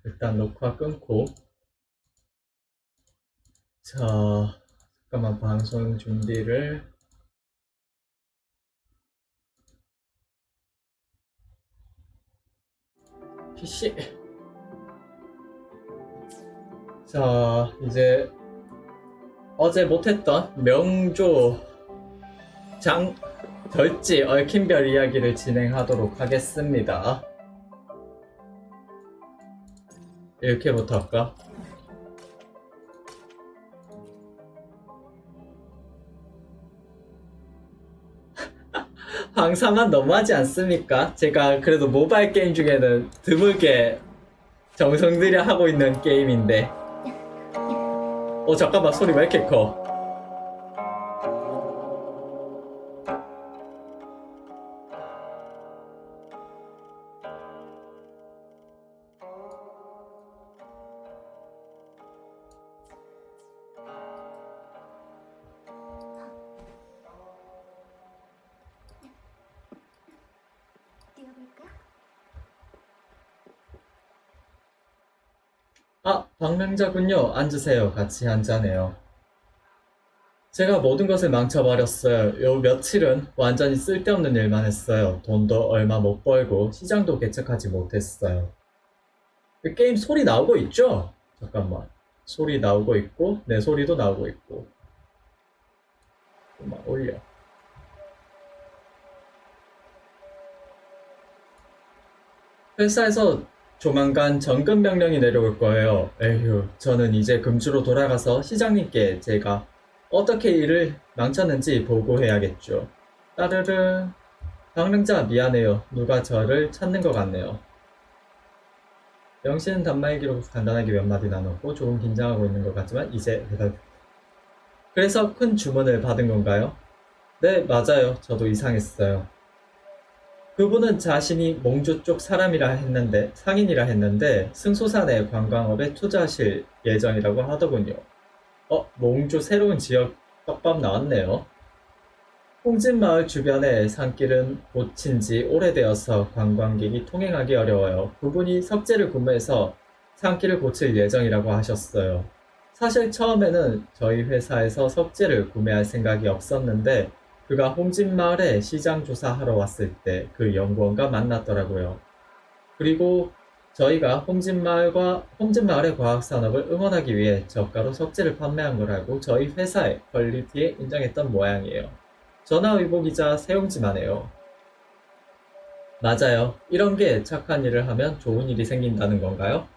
일단 녹화 끊고. 자, 잠깐만 방송 준비를. PC. 자, 이제 어제 못했던 명조 장 덜지 얽힌 별 이야기를 진행하도록 하겠습니다. 이렇게부터 할까? 항상만 너무하지 않습니까? 제가 그래도 모바일 게임 중에는 드물게 정성 들여 하고 있는 게임인데. 잠깐만, 소리 왜 이렇게 커? 방랑자군요. 앉으세요. 같이 한잔해요. 제가 모든 것을 망쳐버렸어요. 요 며칠은 완전히 쓸데없는 일만 했어요. 돈도 얼마 못 벌고 시장도 개척하지 못했어요. 그 게임 소리 나오고 있죠? 잠깐만. 소리 나오고 있고 내 소리도 나오고 있고. 막 올려. 회사에서 조만간 정급 명령이 내려올 거예요. 에휴, 저는 이제 금주로 돌아가서 시장님께 제가 어떻게 일을 망쳤는지 보고해야겠죠. 따르르. 방랑자 미안해요. 누가 저를 찾는 것 같네요. 영신은 단말기로 간단하게 몇 마디 나눴고 조금 긴장하고 있는 것 같지만 이제 대답. 그래서 큰 주문을 받은 건가요? 네, 맞아요. 저도 이상했어요. 그분은 자신이 몽주 쪽 사람이라 했는데, 상인이라 했는데, 승소산의 관광업에 투자하실 예정이라고 하더군요. 몽주 새로운 지역 떡밥 나왔네요. 홍진마을 주변의 산길은 고친 지 오래되어서 관광객이 통행하기 어려워요. 그분이 석재를 구매해서 산길을 고칠 예정이라고 하셨어요. 사실 처음에는 저희 회사에서 석재를 구매할 생각이 없었는데 그가 홍진마을에 시장 조사하러 왔을 때 그 연구원과 만났더라고요. 그리고 저희가 홍진마을의 과학산업을 응원하기 위해 저가로 석재를 판매한 걸 알고 저희 회사의 퀄리티에 인정했던 모양이에요. 전화위복이자 세용지만 해요. 맞아요. 이런 게 착한 일을 하면 좋은 일이 생긴다는 건가요?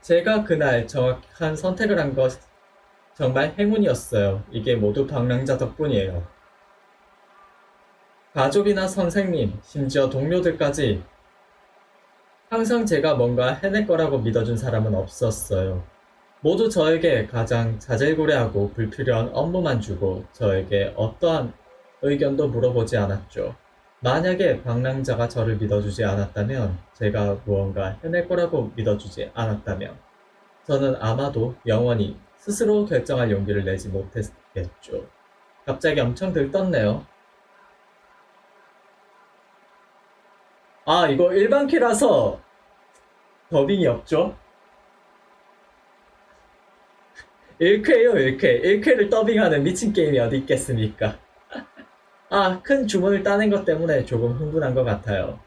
제가 그날 정확한 선택을 한 것 정말 행운이었어요. 이게 모두 방랑자 덕분이에요. 가족이나 선생님, 심지어 동료들까지 항상 제가 뭔가 해낼 거라고 믿어준 사람은 없었어요. 모두 저에게 가장 자질구레하고 불필요한 업무만 주고 저에게 어떠한 의견도 물어보지 않았죠. 만약에 방랑자가 저를 믿어주지 않았다면, 제가 무언가 해낼 거라고 믿어주지 않았다면, 저는 아마도 영원히 스스로 결정할 용기를 내지 못했겠죠. 갑자기 엄청 들떴네요. 이거 일반 키라서 더빙이 없죠? 1쾌요, 1쾌. 1쾌를 더빙하는 미친 게임이 어디 있겠습니까? 큰 주문을 따낸 것 때문에 조금 흥분한 것 같아요.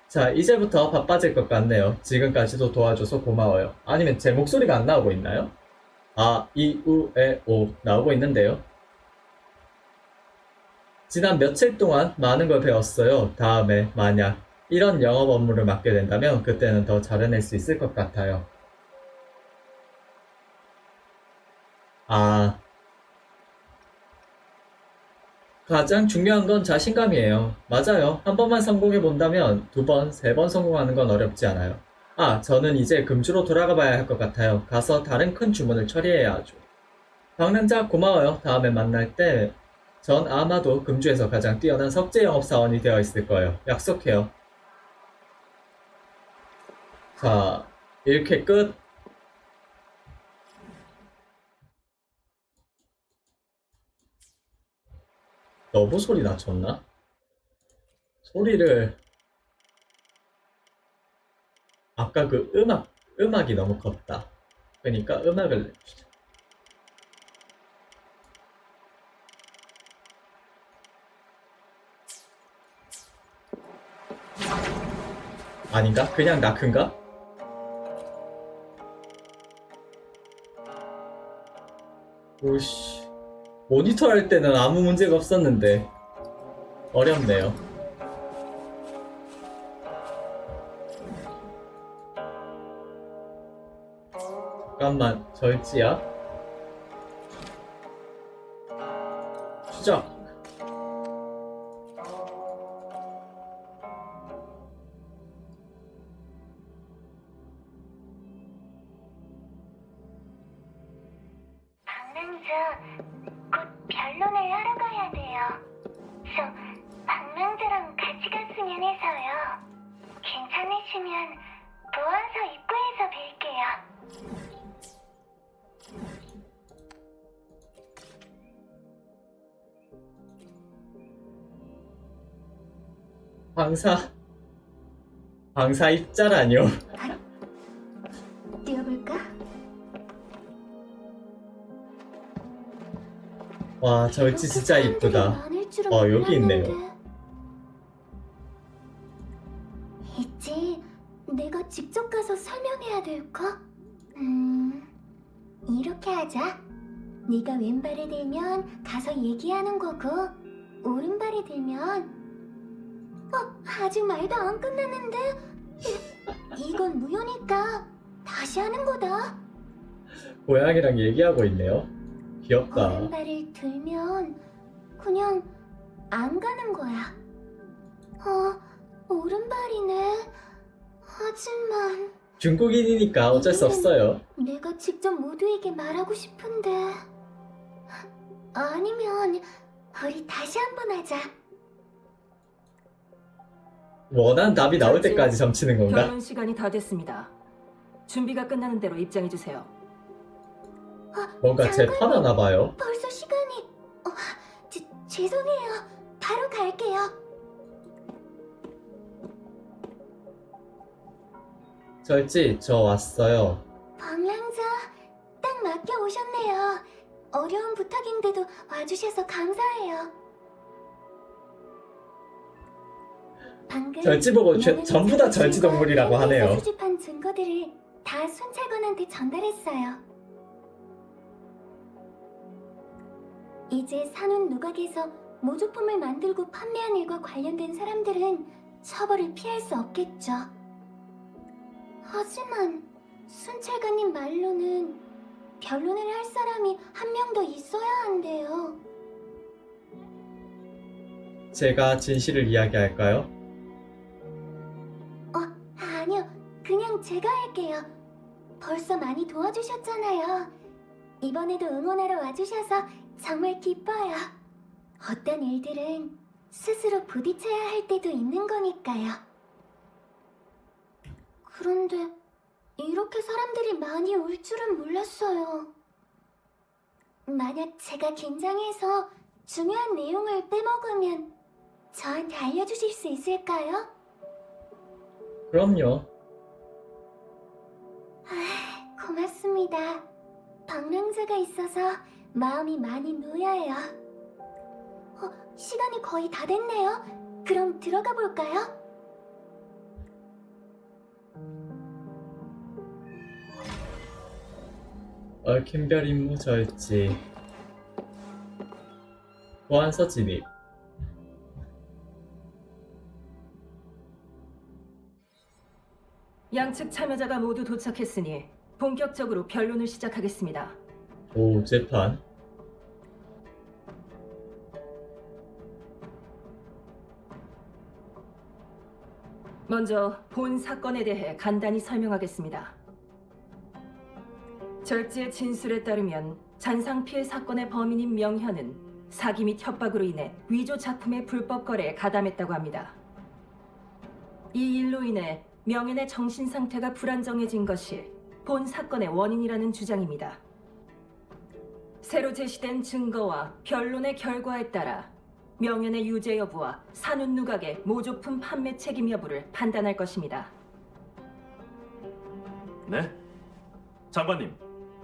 자, 이제부터 바빠질 것 같네요. 지금까지도 도와줘서 고마워요. 아니면 제 목소리가 안 나오고 있나요? 이, 우, 에, 오 나오고 있는데요. 지난 며칠 동안 많은 걸 배웠어요. 다음에 만약 이런 영업 업무를 맡게 된다면 그때는 더 잘해낼 수 있을 것 같아요. 아, 가장 중요한 건 자신감이에요. 맞아요. 한 번만 성공해 본다면 두 번, 세 번 성공하는 건 어렵지 않아요. 저는 이제 금주로 돌아가 봐야 할 것 같아요. 가서 다른 큰 주문을 처리해야 하죠. 방랑자 고마워요. 다음에 만날 때 전 아마도 금주에서 가장 뛰어난 석재 영업사원이 되어 있을 거예요. 약속해요. 자, 이렇게 끝. 너무 소리 낮췄나? 소리를 아까 그 음악 음악이 너무 컸다. 그러니까 음악을 내주자. 아닌가? 그냥 나 큰가? 오씨. 모니터 할 때는 아무 문제가 없었는데 어렵네요. 잠깐만, 절지야? 시작! 박명수, 곧 변론을 하러 가야 돼요. 저 박명수랑 같이 갔으면 해서요. 괜찮으시면 모아서 입구에서 뵐게요. 방사 입자라뇨. 뛰어볼까? 와, 절지 진짜 이쁘다. 여기 있네요. 있지. 내가 직접 가서 설명해야 될까? 이렇게 하자. 네가 왼발을 들면 가서 얘기하는 거고, 오른발이 들면 아직 말도 안 끝났는데? 이건 무효니까 다시 하는 거다. 고양이랑 얘기하고 있네요. 귀엽다. 오른발을 들면 그냥 안 가는 거야. 오른발이네. 하지만 중국인이니까 어쩔 수 없어요. 내가 직접 모두에게 말하고 싶은데. 아니면 우리 다시 한번 하자. 원하는 답이 나올 때까지 점치는 건가? 결혼 시간이 다 됐습니다. 준비가 끝나는 대로 입장해 주세요. 뭔가 재판하나 봐요. 벌써 시간이... 죄송해요. 바로 갈게요. 절지, 저 왔어요. 방랑자, 딱 맞게 오셨네요. 어려운 부탁인데도 와주셔서 감사해요. 방금 절지 보고 명예는 전부 다 절지 동물이라고 사진과 하네요. 수집한 증거들을 다 순찰관한테 전달했어요. 이제 산운 누각에서 모조품을 만들고 판매한 일과 관련된 사람들은 처벌을 피할 수 없겠죠. 하지만 순찰관님 말로는 변론을 할 사람이 한 명 더 있어야 한대요. 제가 진실을 이야기할까요? 아니요. 그냥 제가 할게요. 벌써 많이 도와주셨잖아요. 이번에도 응원하러 와주셔서 정말 기뻐요. 어떤 일들은 스스로 부딪혀야 할 때도 있는 거니까요. 그런데 이렇게 사람들이 많이 올 줄은 몰랐어요. 만약 제가 긴장해서 중요한 내용을 빼먹으면 저한테 알려주실 수 있을까요? 그럼요. 고맙습니다. 방랑자가 있어서 마음이 많이 놓여요. 시간이 거의 다 됐네요. 그럼 들어가 볼까요? 얽힌 별 임무 절지. 보안서 진입. 양측 참여자가 모두 도착했으니 본격적으로 변론을 시작하겠습니다. 오, 재판. 먼저 본 사건에 대해 간단히 설명하겠습니다. 절지의 진술에 따르면 잔상 피해 사건의 범인인 명현은 사기 및 협박으로 인해 위조 작품의 불법 거래에 가담했다고 합니다. 이 일로 인해 명현의 정신 상태가 불안정해진 것이 본 사건의 원인이라는 주장입니다. 새로 제시된 증거와 변론의 결과에 따라 명현의 유죄 여부와 산운 누각의 모조품 판매 책임 여부를 판단할 것입니다. 네? 장관님,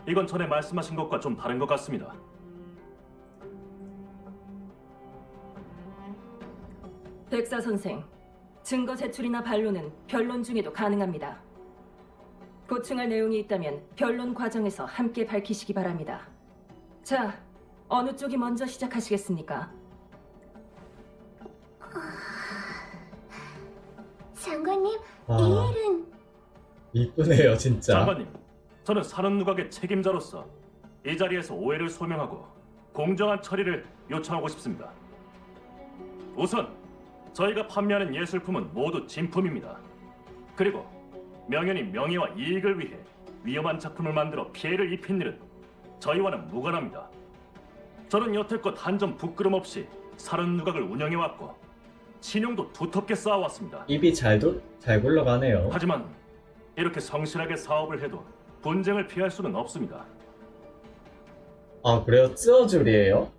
이건 전에 말씀하신 것과 좀 다른 것 같습니다. 백사 선생, 증거 제출이나 반론은 변론 중에도 가능합니다. 보충할 내용이 있다면 변론 과정에서 함께 밝히시기 바랍니다. 자, 어느 쪽이 먼저 시작하시겠습니까? 장관님, 아. 이 일은 이쁘네요, 진짜. 장관님, 저는 산업누각의 책임자로서 이 자리에서 오해를 소명하고 공정한 처리를 요청하고 싶습니다. 우선 저희가 판매하는 예술품은 모두 진품입니다. 그리고 명현이 명예와 이익을 위해 위험한 작품을 만들어 피해를 입힌 일은 저희와는 무관합니다. 저는 여태껏 한 점 부끄럼 없이 산업누각을 운영해왔고 신용도 두텁게 쌓아왔습니다. 입이 잘 굴러가네요. 하지만 이렇게 성실하게 사업을 해도 분쟁을 피할 수는 없습니다. 아, 그래요? 쯔어줄이에요?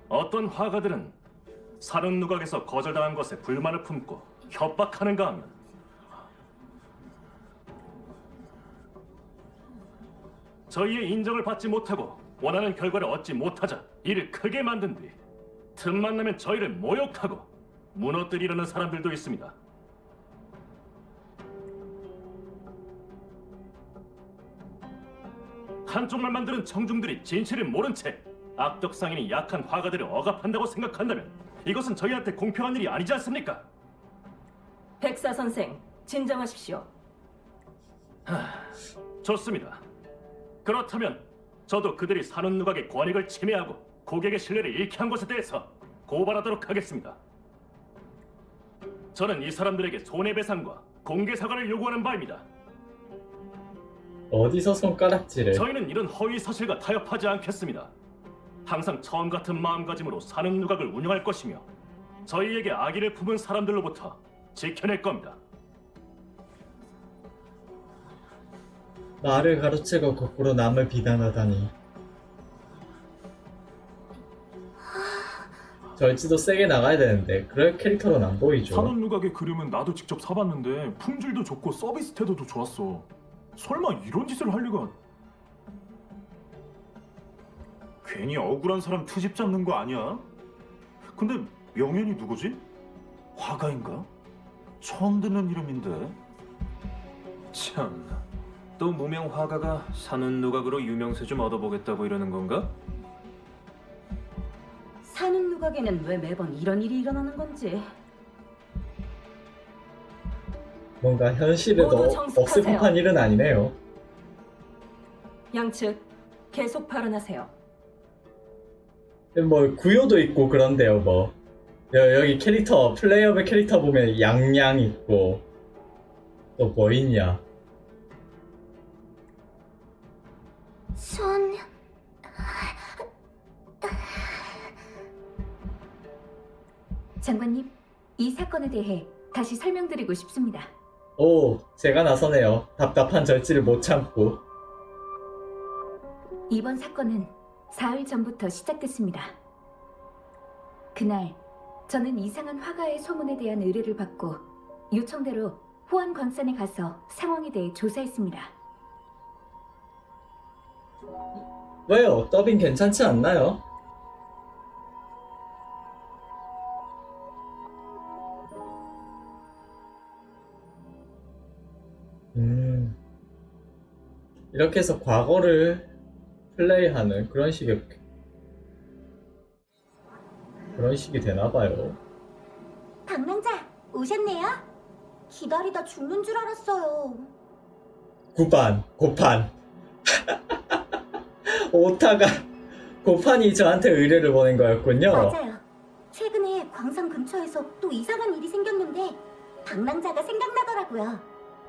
어떤 화가들은 산업누각에서 거절당한 것에 불만을 품고 협박하는가 하면 저희의 인정을 받지 못하고 원하는 결과를 얻지 못하자 일을 크게 만든 뒤 틈만 나면 저희를 모욕하고 무너뜨리려는 사람들도 있습니다. 한쪽만 만드는 청중들이 진실을 모른 채 악덕상인이 약한 화가들을 억압한다고 생각한다면 이것은 저희한테 공평한 일이 아니지 않습니까? 백사 선생, 진정하십시오. 좋습니다. 그렇다면 저도 그들이 산업누각의 권익을 침해하고 고객의 신뢰를 잃게 한 것에 대해서 고발하도록 하겠습니다. 저는 이 사람들에게 손해배상과 공개 사과를 요구하는 바입니다. 어디서 손가락질을. 저희는 이런 허위 사실과 타협하지 않겠습니다. 항상 처음 같은 마음가짐으로 산업누각을 운영할 것이며 저희에게 악의를 품은 사람들로부터 지켜낼 겁니다. 말을 가로채고 거꾸로 남을 비난하다니. 절지도 세게 나가야 되는데 그럴 캐릭터로는 안 보이죠. 산업누각의 그림은 나도 직접 사봤는데 품질도 좋고 서비스 태도도 좋았어. 설마 이런 짓을 할 리가... 괜히 억울한 사람 트집 잡는 거 아니야? 근데 명현이 누구지? 화가인가? 처음 듣는 이름인데. 참, 또 무명 화가가 산업누각으로 유명세 좀 얻어보겠다고 이러는 건가? 산업누각에는 왜 매번 이런 일이 일어나는 건지. 뭔가 현실에도 모두 정숙하세요. 없을 법한 일은 아니네요. 양측 계속 발언하세요. 뭐 구요도 있고 그런데요. 뭐 여기 캐릭터 플레이어의 캐릭터 보면 양양 있고 또 뭐 있냐. 전... 장관님, 이 사건에 대해 다시 설명드리고 싶습니다. 오, 제가 나서네요. 답답한 절지를 못 참고. 이번 사건은 사흘 전부터 시작됐습니다. 그날 저는 이상한 화가의 소문에 대한 의뢰를 받고 요청대로 호안광산에 가서 상황에 대해 조사했습니다. 왜요? 더빙 괜찮지 않나요? 이렇게 해서 과거를 플레이하는 그런 식이 되나봐요. 방랑자, 오셨네요? 기다리다 죽는 줄 알았어요. 고판. 오타가 고판이 저한테 의뢰를 보낸 거였군요. 맞아요. 최근에 광산 근처에서 또 이상한 일이 생겼는데 방랑자가 생각나더라고요.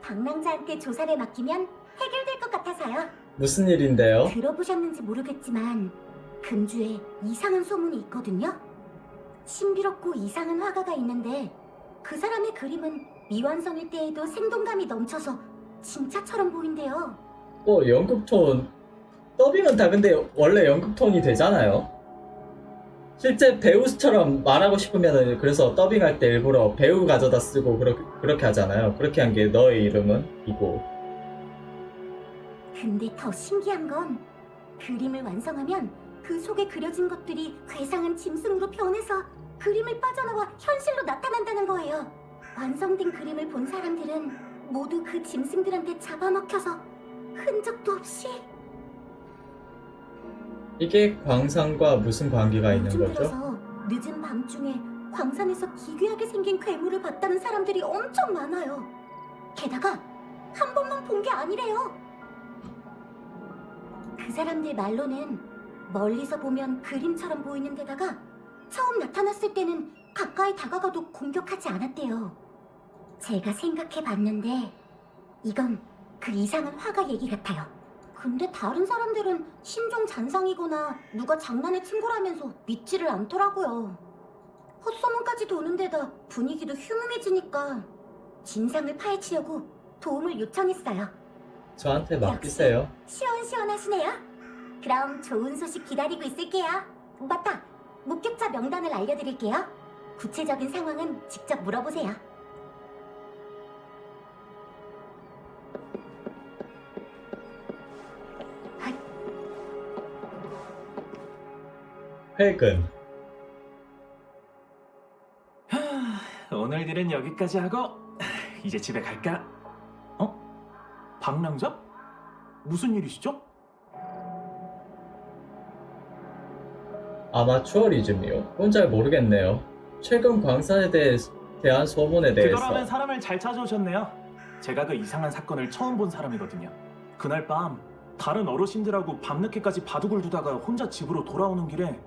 방랑자한테 조사를 맡기면 해결될 것 같아서요. 무슨 일인데요? 들어보셨는지 모르겠지만 금주에 이상한 소문이 있거든요. 신비롭고 이상한 화가가 있는데 그 사람의 그림은 미완성일 때에도 생동감이 넘쳐서 진짜처럼 보인대요. 연극톤 더빙은 다 근데 원래 연극톤이 되잖아요. 실제 배우처럼 말하고 싶으면은 그래서 더빙할 때 일부러 배우 가져다 쓰고 그렇게 하잖아요. 그렇게 한 게 너의 이름은 이고. 근데 더 신기한 건 그림을 완성하면 그 속에 그려진 것들이 괴상한 짐승으로 변해서 그림을 빠져나와 현실로 나타난다는 거예요. 완성된 그림을 본 사람들은 모두 그 짐승들한테 잡아먹혀서 흔적도 없이. 이게 광산과 무슨 관계가 있는 요즘 거죠? 들어서 늦은 밤중에 광산에서 기괴하게 생긴 괴물을 봤다는 사람들이 엄청 많아요. 게다가 한 번만 본 게 아니래요. 그 사람들 말로는 멀리서 보면 그림처럼 보이는 데다가 처음 나타났을 때는 가까이 다가가도 공격하지 않았대요. 제가 생각해 봤는데 이건 그 이상한 화가 얘기 같아요. 근데 다른 사람들은 신종 잔상이거나 누가 장난에 친 거라면서 믿지를 않더라고요. 헛소문까지 도는 데다 분위기도 흉흉해지니까 진상을 파헤치려고 도움을 요청했어요. 저한테 맡기세요. 시원시원하시네요. 그럼 좋은 소식 기다리고 있을게요. 맞다! 목격자 명단을 알려드릴게요. 구체적인 상황은 직접 물어보세요. 회근. 오늘 일은 여기까지 하고 이제 집에 갈까? 방랑자? 무슨 일이시죠? 아마추어리즘이요? 그건 잘 모르겠네요. 최근 광산에 대한 소문에 대해서. 그거라면 사람을 잘 찾아오셨네요. 제가 그 이상한 사건을 처음 본 사람이거든요. 그날 밤 다른 어르신들하고 밤늦게까지 바둑을 두다가 혼자 집으로 돌아오는 길에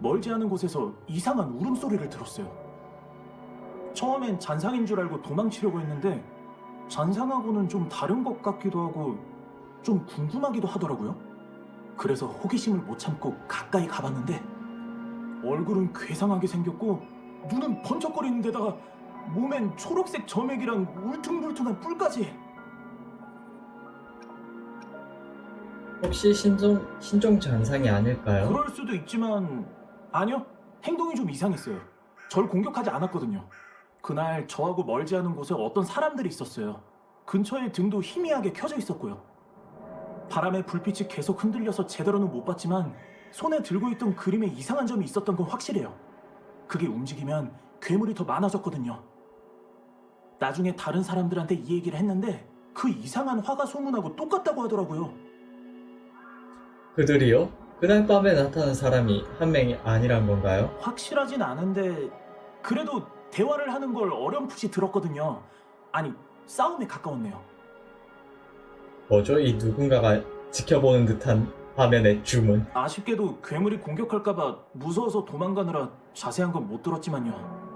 멀지 않은 곳에서 이상한 울음소리를 들었어요. 처음엔 잔상인 줄 알고 도망치려고 했는데 잔상하고는 좀 다른 것 같기도 하고 좀 궁금하기도 하더라고요. 그래서 호기심을 못 참고 가까이 가봤는데 얼굴은 괴상하게 생겼고 눈은 번쩍거리는 데다가 몸엔 초록색 점액이랑 울퉁불퉁한 뿔까지. 혹시 신종 잔상이 아닐까요? 그럴 수도 있지만 아니요, 행동이 좀 이상했어요. 절 공격하지 않았거든요. 그날 저하고 멀지 않은 곳에 어떤 사람들이 있었어요. 근처에 등도 희미하게 켜져 있었고요. 바람에 불빛이 계속 흔들려서 제대로는 못 봤지만 손에 들고 있던 그림에 이상한 점이 있었던 건 확실해요. 그게 움직이면 괴물이 더 많아졌거든요. 나중에 다른 사람들한테 이 얘기를 했는데 그 이상한 화가 소문하고 똑같다고 하더라고요. 그들이요? 그날 밤에 나타난 사람이 한 명이 아니란 건가요? 확실하진 않은데 그래도 대화를 하는 걸 어렴풋이 들었거든요. 아니, 싸움에 가까웠네요. 뭐죠? 이 누군가가 지켜보는 듯한 화면의 주문. 아쉽게도 괴물이 공격할까봐 무서워서 도망가느라 자세한 건 못 들었지만요.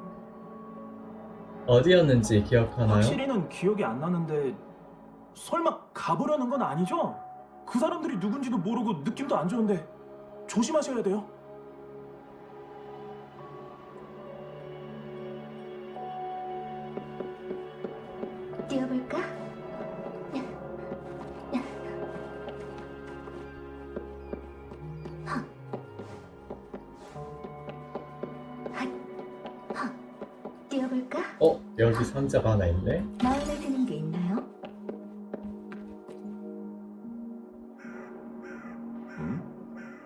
어디였는지 기억하나요? 확실히는 기억이 안 나는데 설마 가보려는 건 아니죠? 그 사람들이 누군지도 모르고 느낌도 안 좋은데 조심하셔야 돼요. 뛰어볼까? 뛰어볼까? 여기 상자가 하나 있네? 마음에 드는 게 있나요?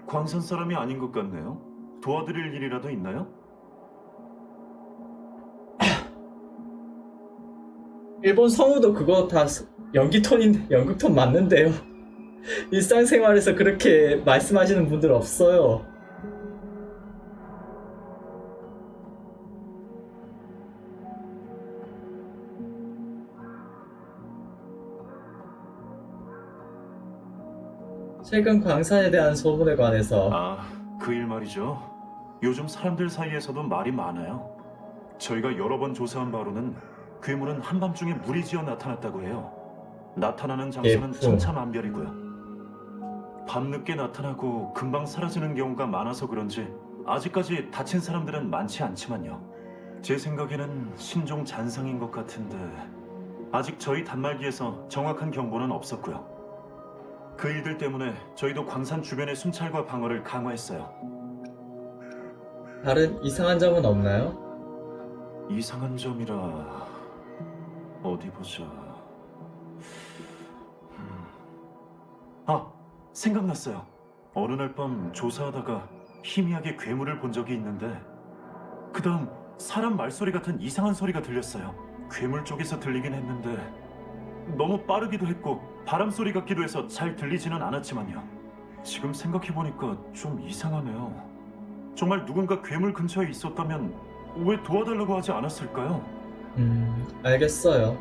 광산 사람이 아닌 것 같네요. 도와드릴 일이라도 있나요? 일본 성우도 그거 다 연극 톤 맞는데요. 일상생활에서 그렇게 말씀하시는 분들 없어요. 최근 광산에 대한 소문에 관해서 그 일 말이죠. 요즘 사람들 사이에서도 말이 많아요. 저희가 여러 번 조사한 바로는 괴물은 한밤중에 무리지어 나타났다고 해요. 나타나는 장소는 예쁘. 천차만별이고요. 밤늦게 나타나고 금방 사라지는 경우가 많아서 그런지 아직까지 다친 사람들은 많지 않지만요. 제 생각에는 신종 잔상인 것 같은데 아직 저희 단말기에서 정확한 경보는 없었고요. 그 일들 때문에 저희도 광산 주변의 순찰과 방어를 강화했어요. 다른 이상한 점은 없나요? 이상한 점이라 어디 보자. 아, 생각났어요. 어느 날 밤 조사하다가 희미하게 괴물을 본 적이 있는데 그 다음 사람 말소리 같은 이상한 소리가 들렸어요. 괴물 쪽에서 들리긴 했는데 너무 빠르기도 했고 바람 소리 같기도 해서 잘 들리지는 않았지만요. 지금 생각해보니까 좀 이상하네요. 정말 누군가 괴물 근처에 있었다면 왜 도와달라고 하지 않았을까요? 알겠어요.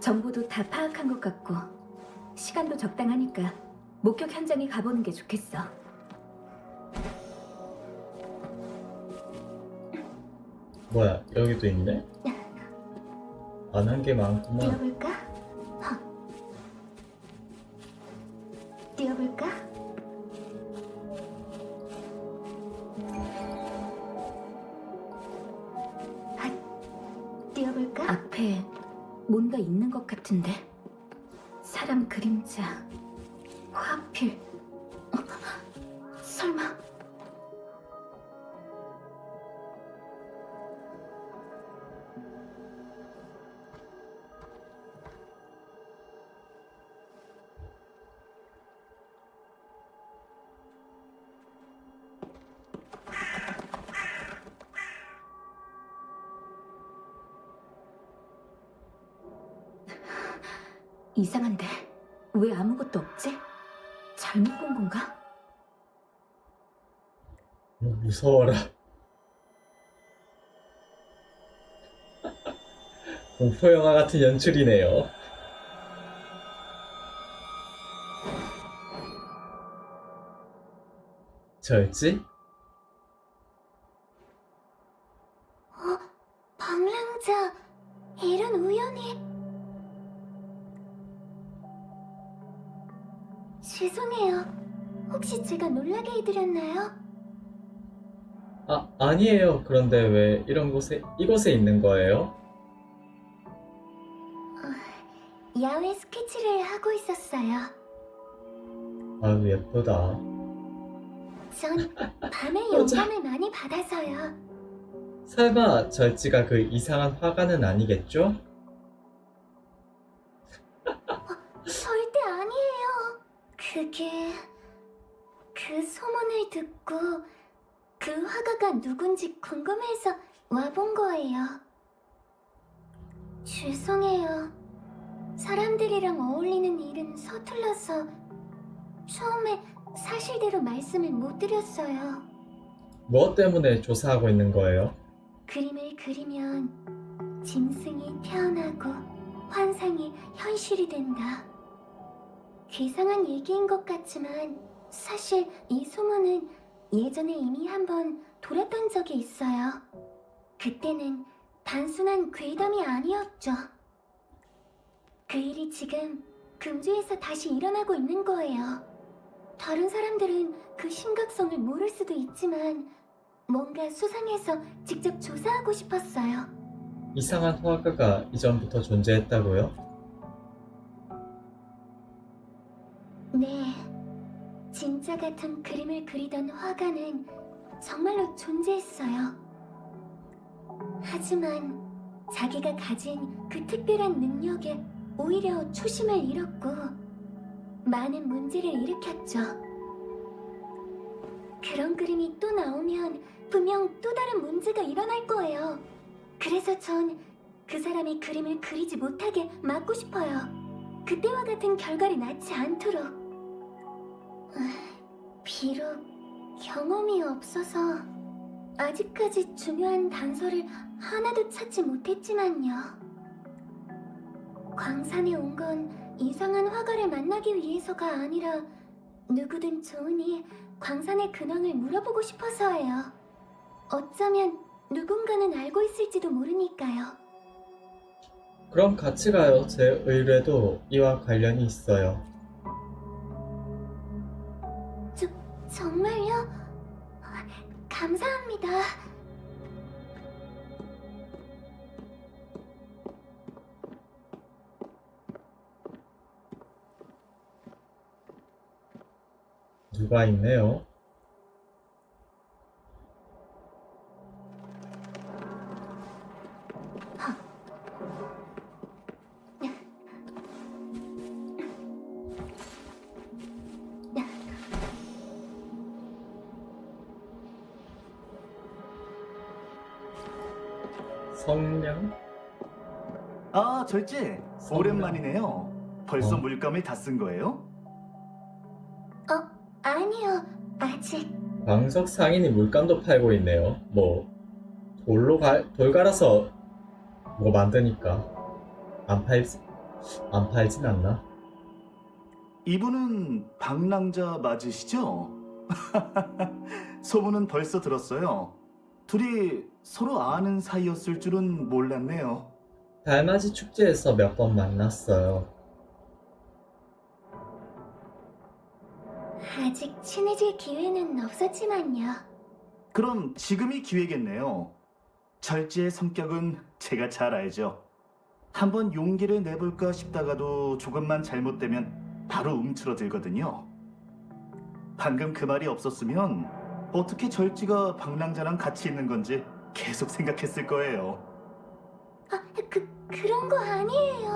정보도 다 파악한 것 같고 시간도 적당하니까 목격 현장에 가보는 게 좋겠어. 뭐야, 여기도 있네? 안 한 게 많구만. 뛰어볼까? 뛰어볼까? 뛰어볼까? 앞에 뭔가 있는 것 같은데. 사람 그림자, 화필. 설마. 이상한데 왜 아무것도 없지? 잘못 본 건가? 무서워라. 공포 영화 같은 연출이네요. 절지? 방랑자, 이런 우연이. 죄송해요. 혹시 제가 놀라게 해드렸나요? 아니에요. 그런데 왜 이곳에 있는 거예요? 야외 스케치를 하고 있었어요. 아유, 예쁘다. 전 밤에 여자. 영감을 많이 받아서요. 설마 절지가 그 이상한 화가는 아니겠죠? 절대 아니에요. 그게 그 소문을 듣고 그 화가가 누군지 궁금해서 와본 거예요. 죄송해요. 사람들이랑 어울리는 일은 서툴러서 처음에 사실대로 말씀을 못 드렸어요. 무엇 때문에 조사하고 있는 거예요? 그림을 그리면 짐승이 태어나고 환상이 현실이 된다. 괴상한 얘기인 것 같지만 사실 이 소문은 예전에 이미 한번 돌았던 적이 있어요. 그때는 단순한 괴담이 아니었죠. 그 일이 지금 금주에서 다시 일어나고 있는 거예요. 다른 사람들은 그 심각성을 모를 수도 있지만 뭔가 수상해서 직접 조사하고 싶었어요. 이상한 화가가 이전부터 존재했다고요? 네, 진짜 같은 그림을 그리던 화가는 정말로 존재했어요. 하지만 자기가 가진 그 특별한 능력에 오히려 초심을 잃었고 많은 문제를 일으켰죠. 그런 그림이 또 나오면 분명 또 다른 문제가 일어날 거예요. 그래서 전 그 사람이 그림을 그리지 못하게 막고 싶어요. 그때와 같은 결과를 낳지 않도록. 비록 경험이 없어서 아직까지 중요한 단서를 하나도 찾지 못했지만요. 광산에 온 건 이상한 화가를 만나기 위해서가 아니라 누구든 좋으니 광산의 근황을 물어보고 싶어서예요. 어쩌면 누군가는 알고 있을지도 모르니까요. 그럼 같이 가요. 제 의뢰도 이와 관련이 있어요. 정말요? 감사합니다. 누가 있네요. 성냥? 아, 절제. 성냥. 오랜만이네요. 벌써 어. 물감을 다 쓴 거예요? 아니요, 아직. 광석 상인이 물감도 팔고 있네요. 뭐 돌 갈아서 뭐 만드니까 안 팔진 않나? 이분은 방랑자 맞으시죠? 소문은 벌써 들었어요. 둘이 서로 아는 사이였을 줄은 몰랐네요. 달맞이 축제에서 몇 번 만났어요. 아직 친해질 기회는 없었지만요. 그럼 지금이 기회겠네요. 절제의 성격은 제가 잘 알죠. 한번 용기를 내볼까 싶다가도 조금만 잘못되면 바로 움츠러들거든요. 방금 그 말이 없었으면 어떻게 절지가 방랑자랑 같이 있는 건지 계속 생각했을 거예요. 그런 거 아니에요.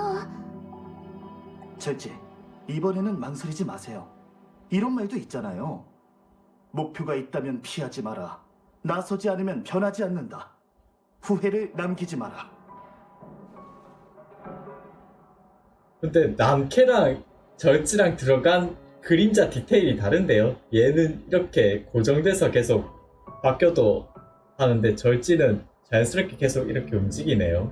절지, 이번에는 망설이지 마세요. 이런 말도 있잖아요. 목표가 있다면 피하지 마라. 나서지 않으면 변하지 않는다. 후회를 남기지 마라. 근데 남캐랑 절지랑 들어간 그림자 디테일이 다른데요. 얘는 이렇게 고정돼서 계속 바뀌어도 하는데 절지는 자연스럽게 계속 이렇게 움직이네요.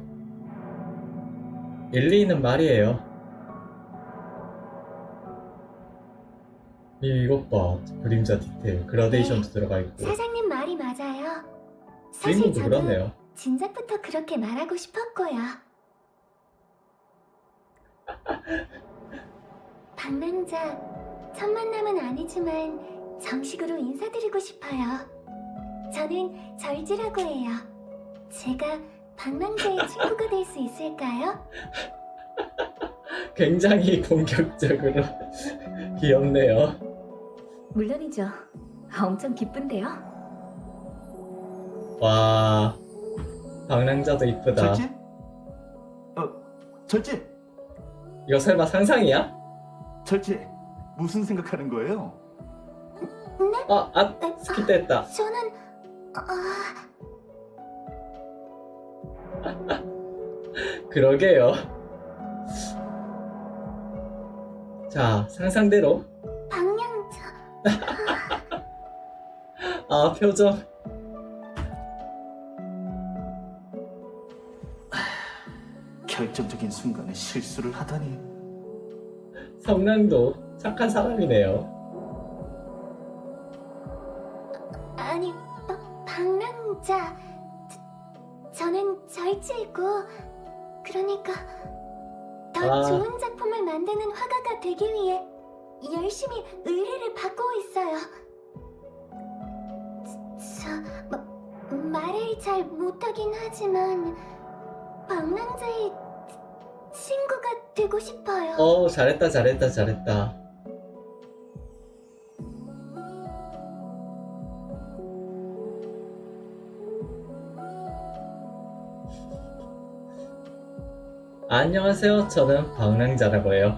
일리 있는 말이에요. 이것 봐. 그림자 디테일, 그라데이션도 들어가 있고. 사장님 말이 맞아요. 사실 주인공도 저도 그렇네요. 진작부터 그렇게 말하고 싶었고요. 방랑자, 첫 만남은 아니지만 정식으로 인사드리고 싶어요. 저는 절지라고 해요. 제가 방랑자의 친구가 될 수 있을까요? 굉장히 공격적으로 귀엽네요. 물론이죠. 엄청 기쁜데요. 와, 방랑자도 이쁘다. 절지? 절지! 이거 설마 상상이야? 절지! 무슨 생각하는 거예요? 스킵됐다. 저는 그러게요. 자, 상상대로. 방랑자. 아, 표정. 결정적인 순간에 실수를 하다니. 성량도 착한 사람이네요. 아니, 방랑자. 저는 절지이고, 그러니까 더 아. 좋은 작품을 만드는 화가가 되기 위해 열심히 의뢰를 받고 있어요. 말을 잘 못하긴 하지만 방랑자의 친구가 되고 싶어요. 잘했다, 잘했다, 잘했다. 안녕하세요. 저는 방랑자라고 해요.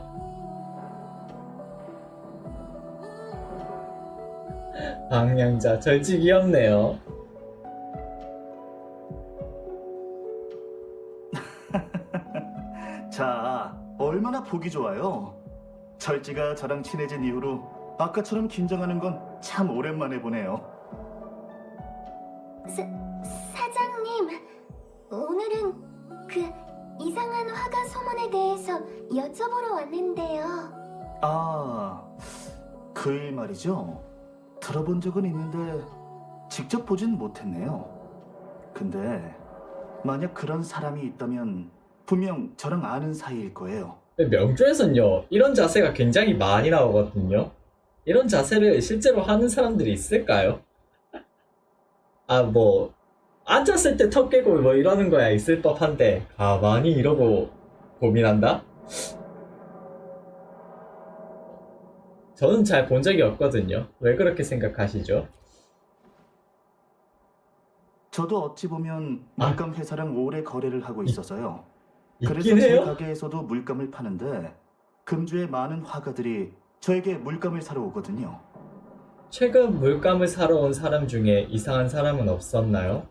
방랑자, 절지 귀엽네요. 자, 얼마나 보기 좋아요. 절지가 저랑 친해진 이후로 아까처럼 긴장하는 건 참 오랜만에 보네요. 사장님, 오늘은 그 이상한 화가 소문에 대해서 여쭤보러 왔는데요. 아, 그 일 말이죠. 들어본 적은 있는데 직접 보진 못했네요. 근데 만약 그런 사람이 있다면 분명 저랑 아는 사이일 거예요. 명조에선요, 이런 자세가 굉장히 많이 나오거든요. 이런 자세를 실제로 하는 사람들이 있을까요? 앉았을 때 턱 깨고 뭐 이러는 거야 있을 법한데, 가만히 이러고 고민한다? 저는 잘 본 적이 없거든요. 왜 그렇게 생각하시죠? 저도 어찌 보면 물감 회사랑 오래 거래를 하고 있어서요. 그래서 있긴 제 해요? 가게에서도 물감을 파는데 금주에 많은 화가들이 저에게 물감을 사러 오거든요. 최근 물감을 사러 온 사람 중에 이상한 사람은 없었나요?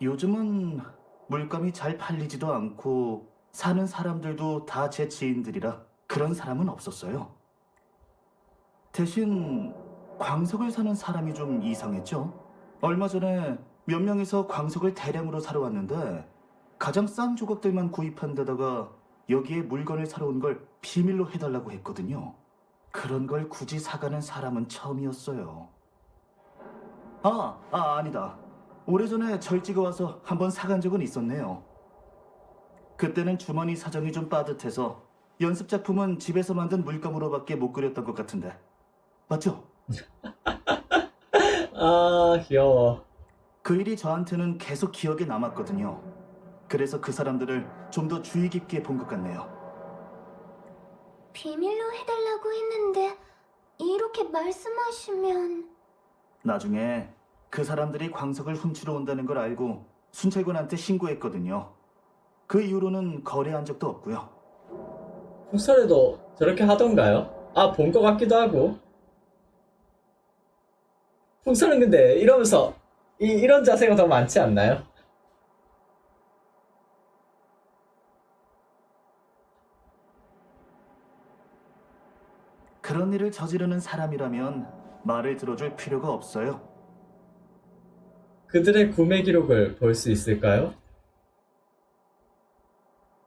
요즘은 물감이 잘 팔리지도 않고 사는 사람들도 다 제 지인들이라 그런 사람은 없었어요. 대신 광석을 사는 사람이 좀 이상했죠. 얼마 전에 몇 명이서 광석을 대량으로 사러 왔는데 가장 싼 조각들만 구입한 데다가 여기에 물건을 사러 온 걸 비밀로 해달라고 했거든요. 그런 걸 굳이 사가는 사람은 처음이었어요. 아니다. 오래전에 절지가 와서 한번 사간 적은 있었네요. 그때는 주머니 사정이 좀 빠듯해서 연습 작품은 집에서 만든 물감으로밖에 못 그렸던 것 같은데. 맞죠? 아, 귀여워. 그 일이 저한테는 계속 기억에 남았거든요. 그래서 그 사람들을 좀 더 주의 깊게 본 것 같네요. 비밀로 해달라고 했는데 이렇게 말씀하시면 나중에 그 사람들이 광석을 훔치러 온다는 걸 알고 순찰관한테 신고했거든요. 그 이후로는 거래한 적도 없고요. 풍설에도 저렇게 하던가요? 아, 본 것 같기도 하고. 풍설은 근데 이러면서 이런 자세가 더 많지 않나요? 그런 일을 저지르는 사람이라면 말을 들어줄 필요가 없어요. 그들의 구매 기록을 볼 수 있을까요?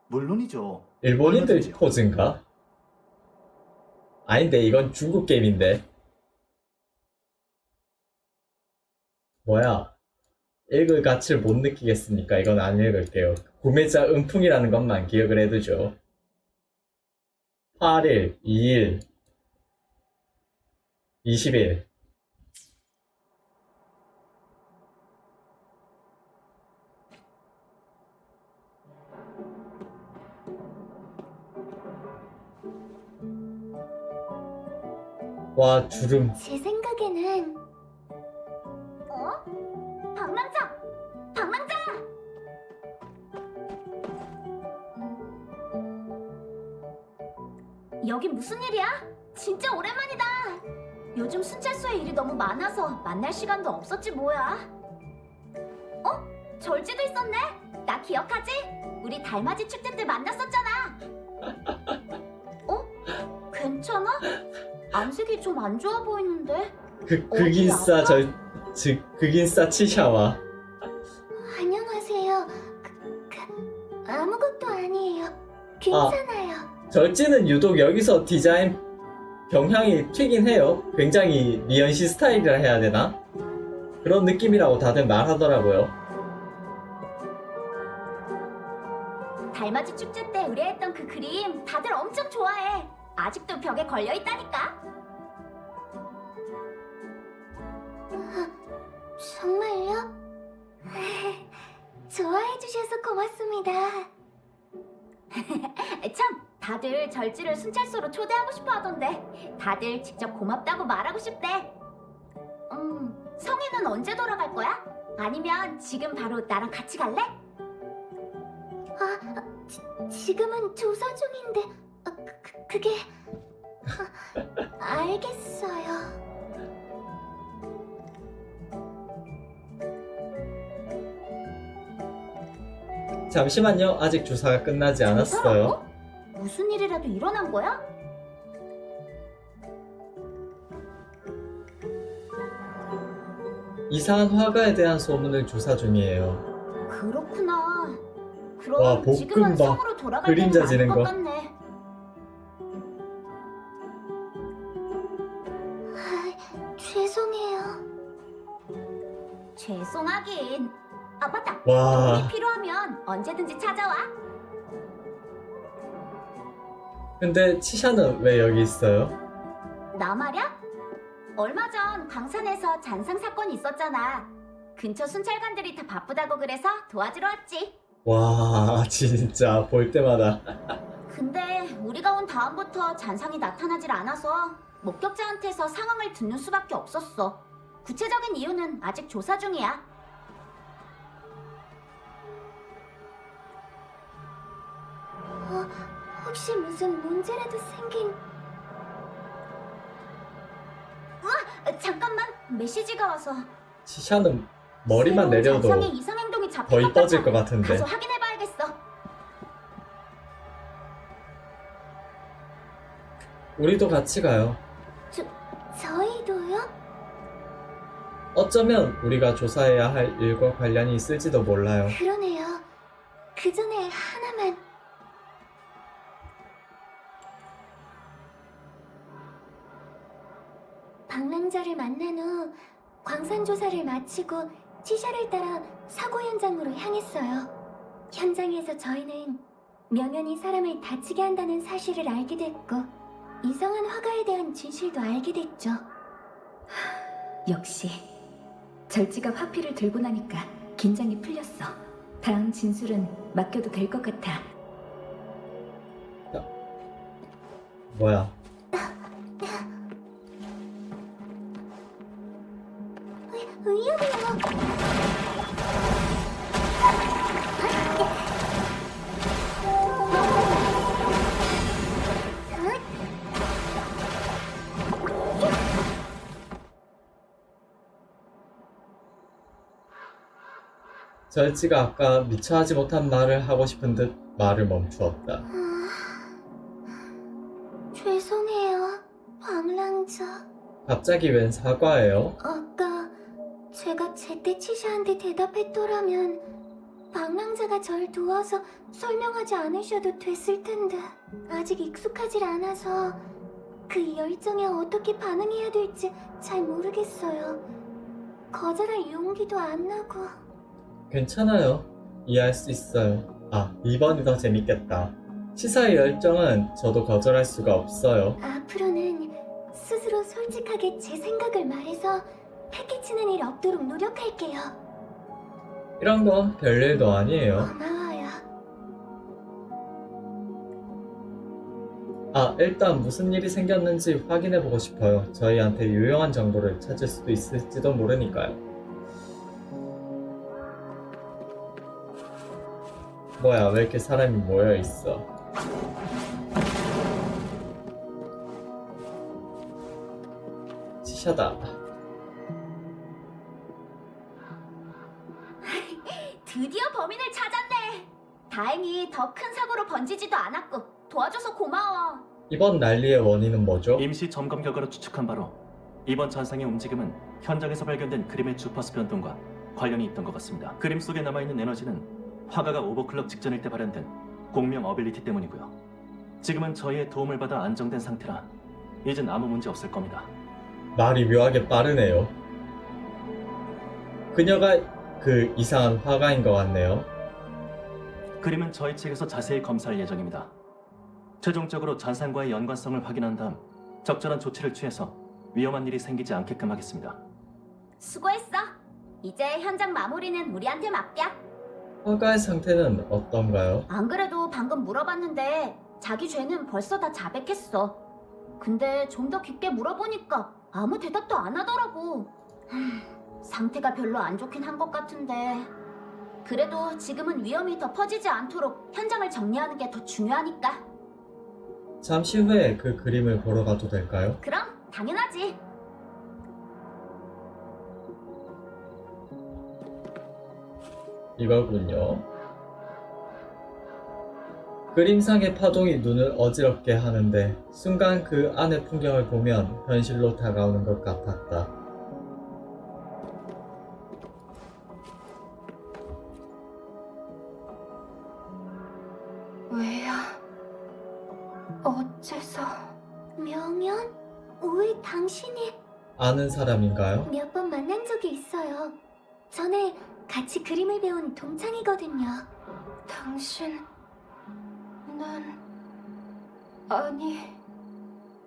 물론이죠. 일본인들 얼마든지요. 포즈인가? 아닌데 이건 중국 게임인데. 뭐야? 읽을 가치를 못 느끼겠으니까 이건 안 읽을게요. 구매자 은풍이라는 것만 기억을 해두죠. 8일, 2일, 20일. 와, 주름. 제 생각에는 방랑자! 방랑자! 여기 무슨 일이야? 진짜 오랜만이다. 요즘 순찰소에 일이 너무 많아서 만날 시간도 없었지 뭐야. 절지도 있었네? 나 기억하지? 우리 달맞이 축제 때 만났었잖아. 괜찮아? 안색이 좀 안 좋아 보이는데? 극인싸 극인싸 치샤와. 안녕하세요. 아무것도 아니에요. 괜찮아요. 절지는 유독 여기서 디자인 경향이 튀긴 해요. 굉장히 미연시 스타일이라 해야 되나? 그런 느낌이라고 다들 말하더라고요. 달맞이 축제 때 의뢰했던 그 그림 다들 엄청 좋아해. 아직도 벽에 걸려 있다니까. 정말요? 좋아해 주셔서 고맙습니다. 참, 다들 절지를 순찰소로 초대하고 싶어 하던데 다들 직접 고맙다고 말하고 싶대. 성희는 언제 돌아갈 거야? 아니면 지금 바로 나랑 같이 갈래? 지금은 조사 중인데 그게 알겠어요. 잠시만요. 아직 조사가 끝나지 않았어요. 조사라고? 무슨 일이라도 일어난 거야? 이상한 화가에 대한 소문을 조사 중이에요. 그렇구나. 그럼 와, 볶음밥. 지금은 성으로 돌아갈 그림자 때는 아닌 지는 것 거. 같네. 죄송해요. 죄송하긴. 맞다. 와. 도움이 필요하면 언제든지 찾아와. 근데 치샤는 왜 여기 있어요? 나 말야? 얼마 전 광산에서 잔상 사건이 있었잖아. 근처 순찰관들이 다 바쁘다고 그래서 도와주러 왔지. 와, 진짜 볼 때마다 근데 우리가 온 다음부터 잔상이 나타나질 않아서 목격자한테서 상황을 듣는 수밖에 없었어. 구체적인 이유는 아직 조사 중이야. 혹시 무슨 문제라도 생긴... 잠깐만, 메시지가 와서. 치샤는 머리만 새로운 내려도 잔상의 이상 행동이 잡힌 더 것 이뻐질 같아. 것 같은데. 가서 확인해봐야겠어. 우리도 같이 가요. 저희도요? 어쩌면 우리가 조사해야 할 일과 관련이 있을지도 몰라요. 그러네요. 그 전에 하나만. 방랑자를 만난 후 광산 조사를 마치고 치샤를 따라 사고 현장으로 향했어요. 현장에서 저희는 명현이 사람을 다치게 한다는 사실을 알게 됐고 이상한 화가에 대한 진실도 알게 됐죠. 역시 절지가 화피를 들고 나니까 긴장이 풀렸어. 다음 진술은 맡겨도 될 것 같아. 뭐야? 위험해요. 절지가 아까 미처 하지 못한 말을 하고 싶은 듯 말을 멈추었다. 죄송해요, 방랑자. 갑자기 웬 사과예요? 아까 제가 제때 치샤한테 대답했더라면 방랑자가 절 도와서 설명하지 않으셔도 됐을 텐데 아직 익숙하질 않아서 그 열정에 어떻게 반응해야 될지 잘 모르겠어요. 거절할 용기도 안 나고. 괜찮아요. 이해할 수 있어요. 아, 2번이 더 재밌겠다. 치사의 열정은 저도 거절할 수가 없어요. 앞으로는 스스로 솔직하게 제 생각을 말해서 패기치는 일 없도록 노력할게요. 이런 건 별일도 아니에요. 고마워요. 아, 일단 무슨 일이 생겼는지 확인해보고 싶어요. 저희한테 유용한 정보를 찾을 수도 있을지도 모르니까요. 뭐야, 왜 이렇게 사람이 모여있어? 치샤다. 드디어 범인을 찾았네. 다행히 더 큰 사고로 번지지도 않았고 도와줘서 고마워. 이번 난리의 원인은 뭐죠? 임시 점검 결과로 추측한 바로 이번 잔상의 움직임은 현장에서 발견된 그림의 주파수 변동과 관련이 있던 것 같습니다. 그림 속에 남아있는 에너지는 화가가 오버클럭 직전일 때 발현된 공명 어빌리티 때문이고요. 지금은 저희의 도움을 받아 안정된 상태라 이젠 아무 문제 없을 겁니다. 말이 묘하게 빠르네요. 그녀가 그 이상한 화가인 것 같네요. 그림은 저희 측에서 자세히 검사할 예정입니다. 최종적으로 잔상과의 연관성을 확인한 다음 적절한 조치를 취해서 위험한 일이 생기지 않게끔 하겠습니다. 수고했어. 이제 현장 마무리는 우리한테 맡겨. 화가의 상태는 어떤가요? 안 그래도 방금 물어봤는데 자기 죄는 벌써 다 자백했어. 근데 좀 더 깊게 물어보니까 아무 대답도 안 하더라고. 상태가 별로 안 좋긴 한 것 같은데 그래도 지금은 위험이 더 퍼지지 않도록 현장을 정리하는 게 더 중요하니까. 잠시 후에 그 그림을 보러 가도 될까요? 그럼 당연하지. 이거군요. 그림상의 파동이 눈을 어지럽게 하는데 순간 그 안의 풍경을 보면 현실로 다가오는 것 같았다. 왜야? 어째서? 명연? 왜 당신이? 아는 사람인가요? 몇 번 만난 적이 있어요. 전에 같이 그림을 배운 동창이거든요. 당신... 난... 아니...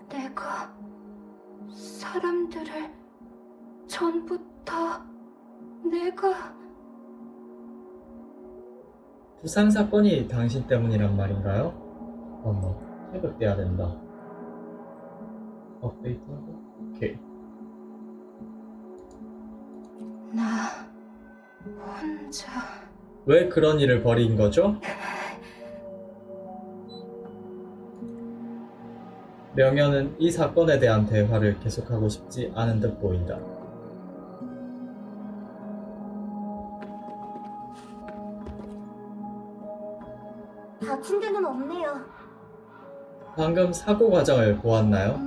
내가... 사람들을... 전부 다... 내가... 부상 사건이 당신 때문이란 말인가요? 어머, 회복돼야 된다. 업데이트하고. 오케이. 나 혼자 왜 그런 일을 벌인 거죠? 명현은 이 사건에 대한 대화를 계속하고 싶지 않은 듯 보인다. 다친 데는 없네요. 방금 사고 과정을 보았나요?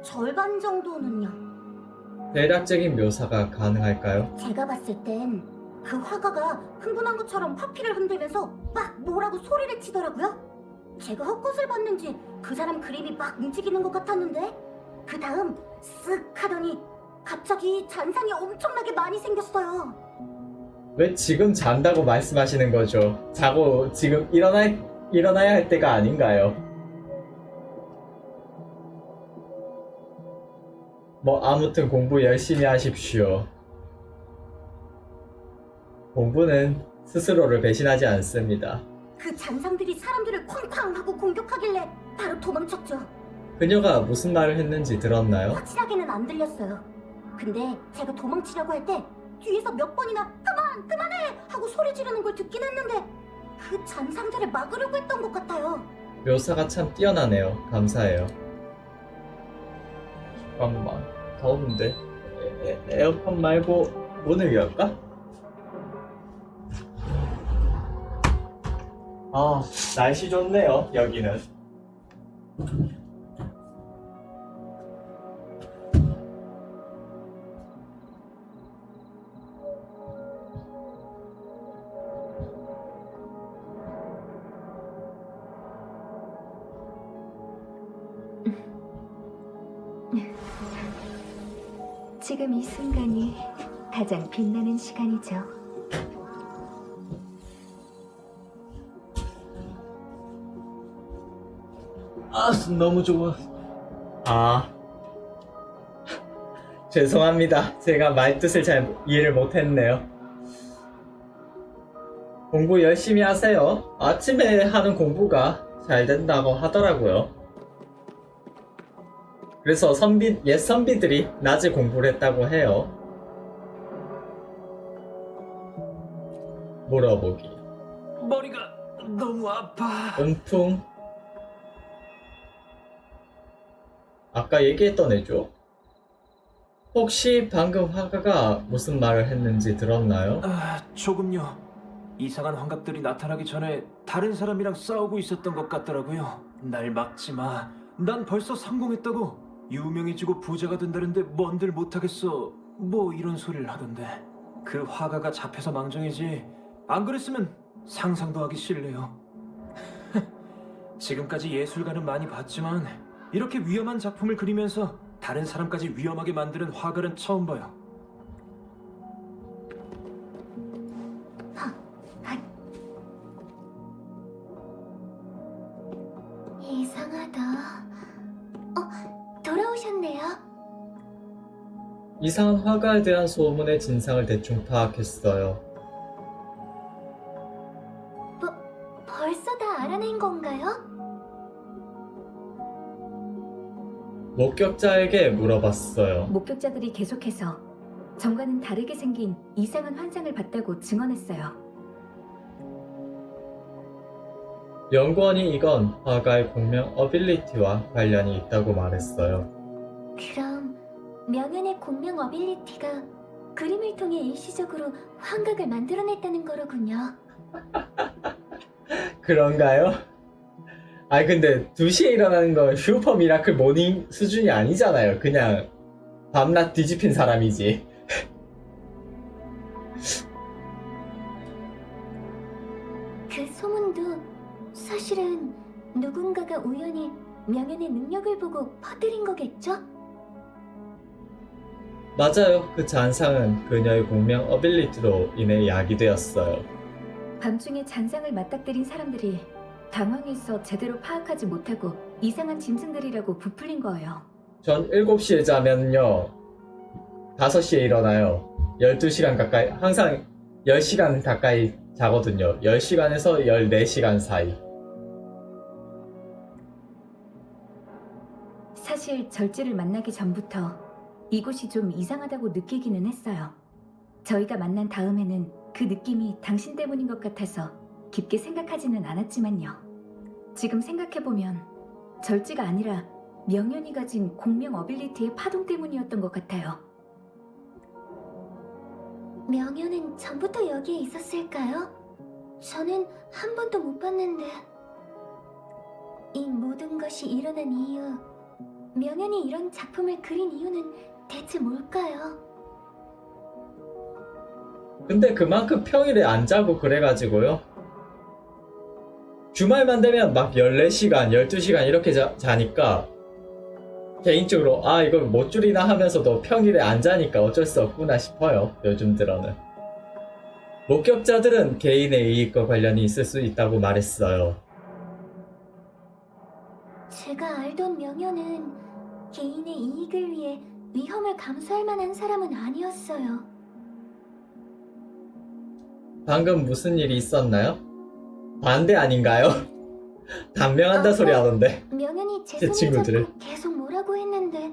절반 정도는요. 대략적인 묘사가 가능할까요? 제가 봤을 땐 그 화가가 흥분한 것처럼 화피를 흔들면서 막 뭐라고 소리를 치더라고요. 제가 헛것을 봤는지 그 사람 그림이 막 움직이는 것 같았는데 그 다음 쓱 하더니 갑자기 잔상이 엄청나게 많이 생겼어요. 왜 지금 잔다고 말씀하시는 거죠? 자고 지금 일어나야 할 때가 아닌가요? 뭐 아무튼 공부 열심히 하십시오. 공부는 스스로를 배신하지 않습니다. 그 잔상들이 사람들을 쾅쾅 하고 공격하길래 바로 도망쳤죠. 그녀가 무슨 말을 했는지 들었나요? 확실하게는 안 들렸어요. 근데 제가 도망치려고 할 때 뒤에서 몇 번이나 그만해 하고 소리 지르는 걸 듣긴 했는데 그 잔상들을 막으려고 했던 것 같아요. 묘사가 참 뛰어나네요. 감사해요. 잠깐만, 더운데 에어컨 말고 문을 열까? 아, 날씨 좋네요, 여기는. 지금 이 순간이 가장 빛나는 시간이죠. 아, 너무 좋아. 아, 죄송합니다. 제가 말뜻을 잘 이해를 못했네요. 공부 열심히 하세요. 아침에 하는 공부가 잘 된다고 하더라고요. 그래서 옛 선비들이 낮에 공부를 했다고 해요. 물어보기. 머리가 너무 아파. 음풍. 아까 얘기했던 애죠? 혹시 방금 화가가 무슨 말을 했는지 들었나요? 아, 조금요. 이상한 환각들이 나타나기 전에 다른 사람이랑 싸우고 있었던 것 같더라고요. 날 막지 마. 난 벌써 성공했다고. 유명해지고 부자가 된다는데 뭔들 못하겠어. 뭐 이런 소리를 하던데. 그 화가가 잡혀서 망정이지. 안 그랬으면 상상도 하기 싫네요. 지금까지 예술가는 많이 봤지만 이렇게 위험한 작품을 그리면서 다른 사람까지 위험하게 만드는 화가는 처음 봐요. 이상하다. 돌아오셨네요. 이상한 화가에 대한 소문의 진상을 대충 파악했어요. 벌써 다 알아낸 건가요? 목격자에게 물어봤어요. 목격자들이 계속해서 전과는 다르게 생긴 이상한 환상을 봤다고 증언했어요. 연구원이 이건 화가의 공명 어빌리티와 관련이 있다고 말했어요. 그럼 명현의 공명 어빌리티가 그림을 통해 일시적으로 환각을 만들어냈다는 거로군요. 그런가요? 아니 근데 2시에 일어나는 건 슈퍼 미라클 모닝 수준이 아니잖아요. 그냥 밤낮 뒤집힌 사람이지. 그 소문도 사실은 누군가가 우연히 명현의 능력을 보고 퍼뜨린 거겠죠? 맞아요. 그 잔상은 그녀의 공명 어빌리티로 인해 야기되었어요. 밤중에 잔상을 맞닥뜨린 사람들이 당황해서 제대로 파악하지 못하고 이상한 짐승들이라고 부풀린 거예요. 전 7시에 자면요 5시에 일어나요. 12시간 가까이, 항상 10시간 가까이 자거든요. 10시간에서 14시간 사이. 사실 절지를 만나기 전부터 이곳이 좀 이상하다고 느끼기는 했어요. 저희가 만난 다음에는 그 느낌이 당신 때문인 것 같아서 깊게 생각하지는 않았지만요. 지금 생각해보면 절지가 아니라 명현이 가진 공명 어빌리티의 파동 때문이었던 것 같아요. 명현은 전부터 여기에 있었을까요? 저는 한 번도 못 봤는데. 이 모든 것이 일어난 이유, 명현이 이런 작품을 그린 이유는 대체 뭘까요? 근데 그만큼 평일에 안 자고 그래가지고요. 주말만 되면 막 14시간, 12시간 이렇게 자니까 개인적으로 이걸 못 줄이나 하면서도 평일에 안 자니까 어쩔 수 없구나 싶어요. 요즘 들어는. 목격자들은 개인의 이익과 관련이 있을 수 있다고 말했어요. 제가 알던 명현은 개인의 이익을 위해 위험을 감수할 만한 사람은 아니었어요. 방금 무슨 일이 있었나요? 반대 아닌가요? 단명한다 소리 하던데. 명현이 제 제 손을 친구들을. 잡고 계속 뭐라고 했는데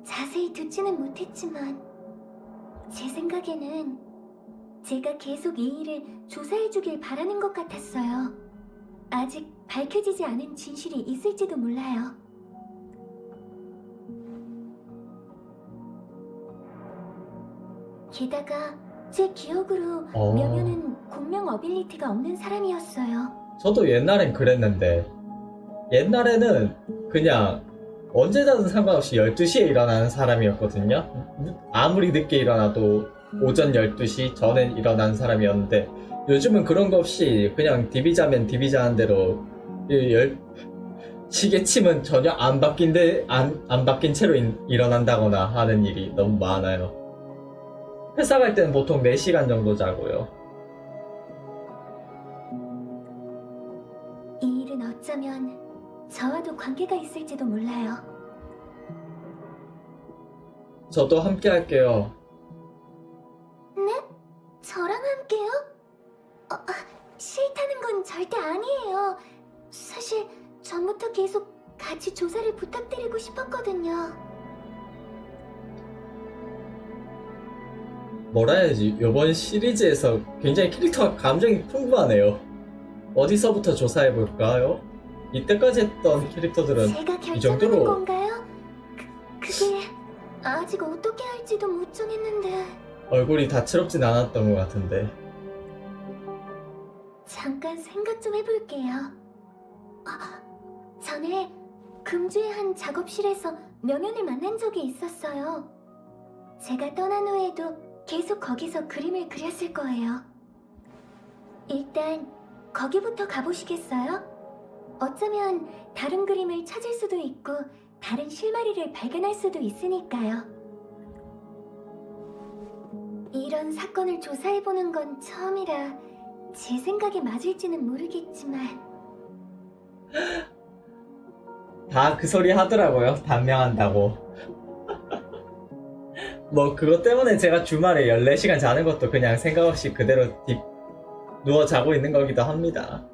자세히 듣지는 못했지만 제 생각에는 제가 계속 이 일을 조사해주길 바라는 것 같았어요. 아직 밝혀지지 않은 진실이 있을지도 몰라요. 게다가 제 기억으로 명현은 공명 어빌리티가 없는 사람이었어요. 저도 옛날엔 그랬는데 옛날에는 그냥 언제 자든 상관없이 12시에 일어나는 사람이었거든요. 아무리 늦게 일어나도 오전 12시 전엔 일어나는 사람이었는데 요즘은 그런 거 없이 그냥 디비 자면 디비 자는 대로 시계침은 전혀 안 바뀐 채로 일어난다거나 하는 일이 너무 많아요. 회사 갈 때는 보통 4시간 정도 자고요. 이 일은 어쩌면 저와도 관계가 있을지도 몰라요. 저도 함께 할게요. 네? 저랑 함께요? 싫다는 건 절대 아니에요. 사실 전부터 계속 같이 조사를 부탁드리고 싶었거든요. 뭐라 해야지, 이번 시리즈에서 굉장히 캐릭터가 감정이 풍부하네요. 어디서부터 조사해볼까요? 이때까지 했던 캐릭터들은 제가 이 결정하는 정도로 건가요? 그게 아직 어떻게 할지도 못 정했는데. 얼굴이 다채롭진 않았던 것 같은데. 잠깐 생각 좀 해볼게요. 전에 금주의 한 작업실에서 명현을 만난 적이 있었어요. 제가 떠난 후에도 계속 거기서 그림을 그렸을 거예요. 일단 거기부터 가보시겠어요? 어쩌면 다른 그림을 찾을 수도 있고 다른 실마리를 발견할 수도 있으니까요. 이런 사건을 조사해보는 건 처음이라 제 생각이 맞을지는 모르겠지만 다 그 소리 하더라고요. 단명한다고. 뭐 그것 때문에 제가 주말에 14시간 자는 것도 그냥 생각 없이 그대로 누워 자고 있는 거기도 합니다.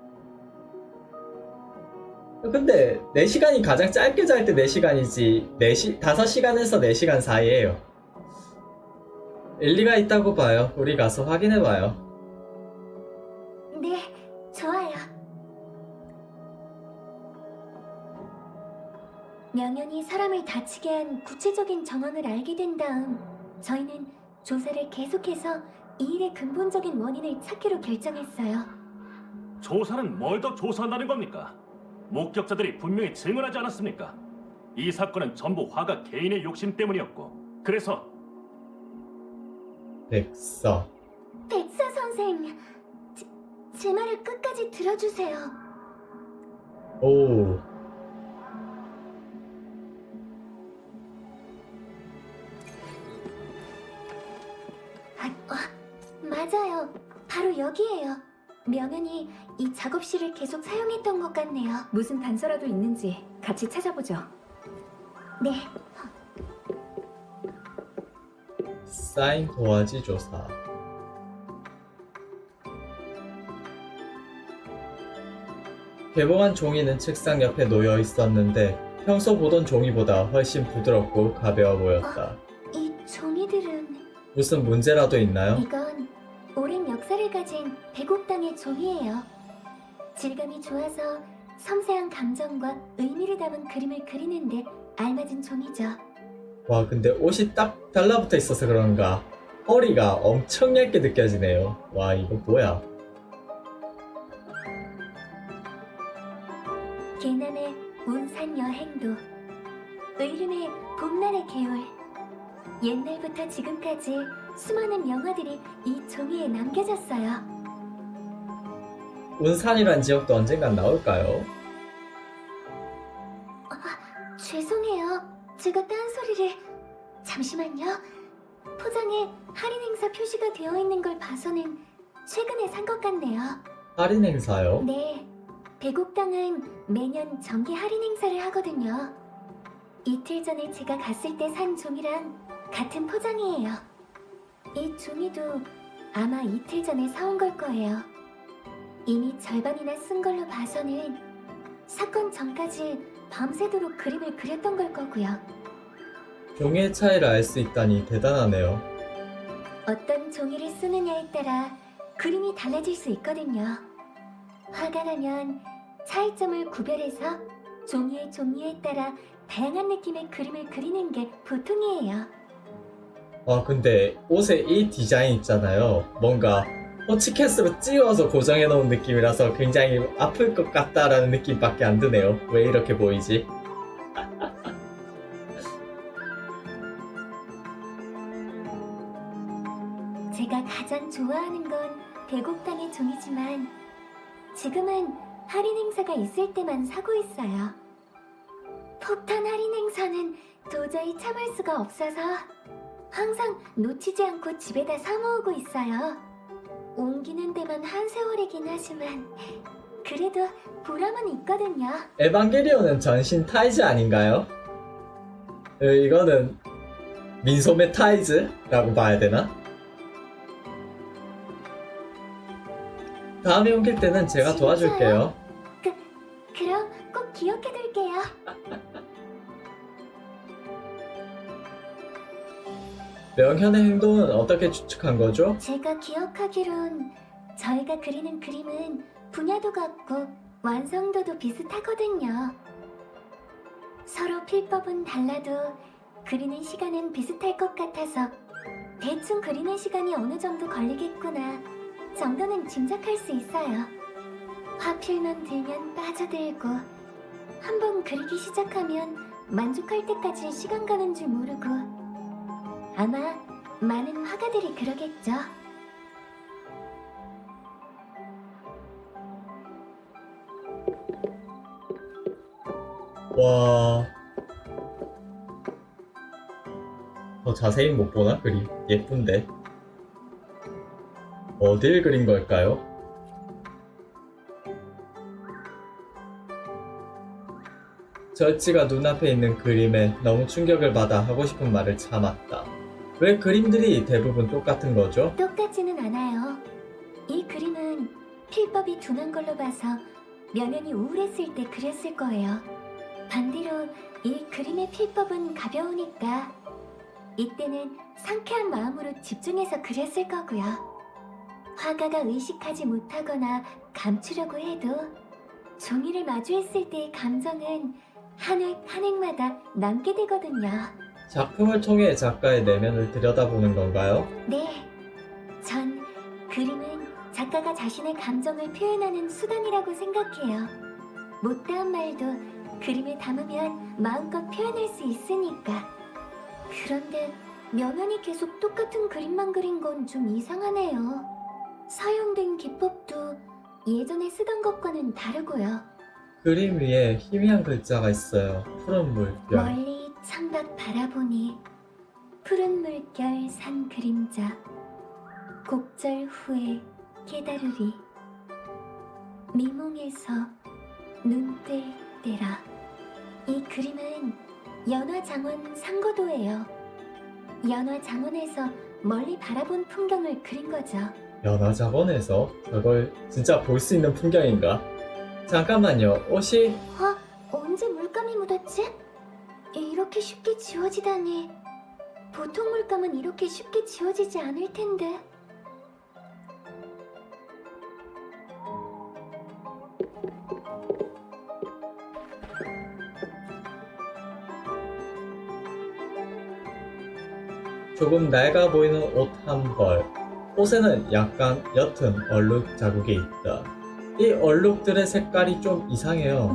근데 4시간이 가장 짧게 잘 때 4시간이지 5시간에서 4시간 사이에요. 일리가 있다고 봐요. 우리 가서 확인해봐요. 네, 좋아요. 명현이 사람을 다치게 한 구체적인 정황을 알게 된 다음 저희는 조사를 계속해서 이 일의 근본적인 원인을 찾기로 결정했어요. 조사는 뭘 더 조사한다는 겁니까? 목격자들이 분명히 증언하지 않았습니까? 이 사건은 전부 화가 개인의 욕심 때문이었고 그래서 백서. 백사 선생, 제 말을 끝까지 들어주세요. 오. 맞아요. 바로 여기에요. 명현이 이 작업실을 계속 사용했던 것 같네요. 무슨 단서라도 있는지 같이 찾아보죠. 네, 사인 도화지 조사. 개봉한 종이는 책상 옆에 놓여 있었는데 평소 보던 종이보다 훨씬 부드럽고 가벼워 보였다. 이 종이들은 무슨 문제라도 있나요? 이건 오랜 역사를 가진 백옥당의 종이에요. 질감이 좋아서 섬세한 감정과 의미를 담은 그림을 그리는데 알맞은 종이죠. 와, 근데 옷이 딱 달라붙어 있어서 그런가 허리가 엄청 얇게 느껴지네요. 와, 이거 뭐야? 개남의 운산 여행도, 의륜의 봄날의 개울, 옛날부터 지금까지 수많은 명화들이 이 종이에 남겨졌어요. 운산이란 지역도 언젠간 나올까요? 죄송해요. 제가 딴소리를... 잠시만요. 포장에 할인 행사 표시가 되어 있는 걸 봐서는 최근에 산 것 같네요. 할인 행사요? 네. 백옥당은 매년 정기 할인 행사를 하거든요. 이틀 전에 제가 갔을 때 산 종이랑 같은 포장이에요. 이 종이도 아마 이틀 전에 사온 걸 거예요. 이미 절반이나 쓴 걸로 봐서는 사건 전까지 밤새도록 그림을 그렸던 걸 거고요. 종이의 차이를 알 수 있다니 대단하네요. 어떤 종이를 쓰느냐에 따라 그림이 달라질 수 있거든요. 화가 나면 차이점을 구별해서 종이에 따라 다양한 느낌의 그림을 그리는 게 보통이에요. 와, 근데 옷에 이 디자인 있잖아요. 뭔가 호치켓으로 찌워서 고정해 놓은 느낌이라서 굉장히 아플 것 같다라는 느낌밖에 안 드네요. 왜 이렇게 보이지? 제가 가장 좋아하는 건 백옥당의 종이지만 지금은 할인 행사가 있을 때만 사고 있어요. 폭탄 할인 행사는 도저히 참을 수가 없어서 항상 놓치지 않고 집에다 사모으고 있어요. 옮기는 데만 한 세월이긴 하지만 그래도 보람은 있거든요. 에반게리온은 전신 타이즈 아닌가요? 이거는 민소매 타이즈라고 봐야 되나? 다음에 옮길 때는 제가 도와줄게요. 그럼 꼭 기억해둘게요. 명현의 행동은 어떻게 추측한 거죠? 제가 기억하기론 저희가 그리는 그림은 분야도 같고 완성도도 비슷하거든요. 서로 필법은 달라도 그리는 시간은 비슷할 것 같아서 대충 그리는 시간이 어느 정도 걸리겠구나 정도는 짐작할 수 있어요. 화필만 들면 빠져들고 한번 그리기 시작하면 만족할 때까지 시간 가는 줄 모르고 아마 많은 화가들이 그러겠죠. 와... 더 자세히 못 보나? 그림 예쁜데 어딜 그린 걸까요? 절지가 눈앞에 있는 그림에 너무 충격을 받아 하고 싶은 말을 참았다. 왜 그림들이 대부분 똑같은 거죠? 똑같지는 않아요. 이 그림은 필법이 둔한 걸로 봐서 명현이 우울했을 때 그렸을 거예요. 반대로 이 그림의 필법은 가벼우니까 이때는 상쾌한 마음으로 집중해서 그렸을 거고요. 화가가 의식하지 못하거나 감추려고 해도 종이를 마주했을 때의 감정은 한 획 한 획마다 남게 되거든요. 작품을 통해 작가의 내면을 들여다보는 건가요? 네, 전 그림은 작가가 자신의 감정을 표현하는 수단이라고 생각해요. 못다한 말도 그림에 담으면 마음껏 표현할 수 있으니까. 그런데 명현이 계속 똑같은 그림만 그린 건 좀 이상하네요. 사용된 기법도 예전에 쓰던 것과는 다르고요. 그림 위에 희미한 글자가 있어요. 푸른 물결. 멀리 창밖 바라보니 푸른 물결 산 그림자 곡절 후에 깨달으리 미몽에서 눈 뜰 때라. 이 그림은 연화장원 상고도예요. 연화장원에서 멀리 바라본 풍경을 그린 거죠. 연화작원에서 저걸 진짜 볼 수 있는 풍경인가? 잠깐만요. 옷이 언제 물 물감이 묻었지? 이렇게 쉽게 지워지다니. 보통 물감은 이렇게 쉽게 지워지지 않을 텐데. 조금 낡아 보이는 옷 한 벌. 옷에는 약간 옅은 얼룩 자국이 있다. 이 얼룩들의 색깔이 좀 이상해요.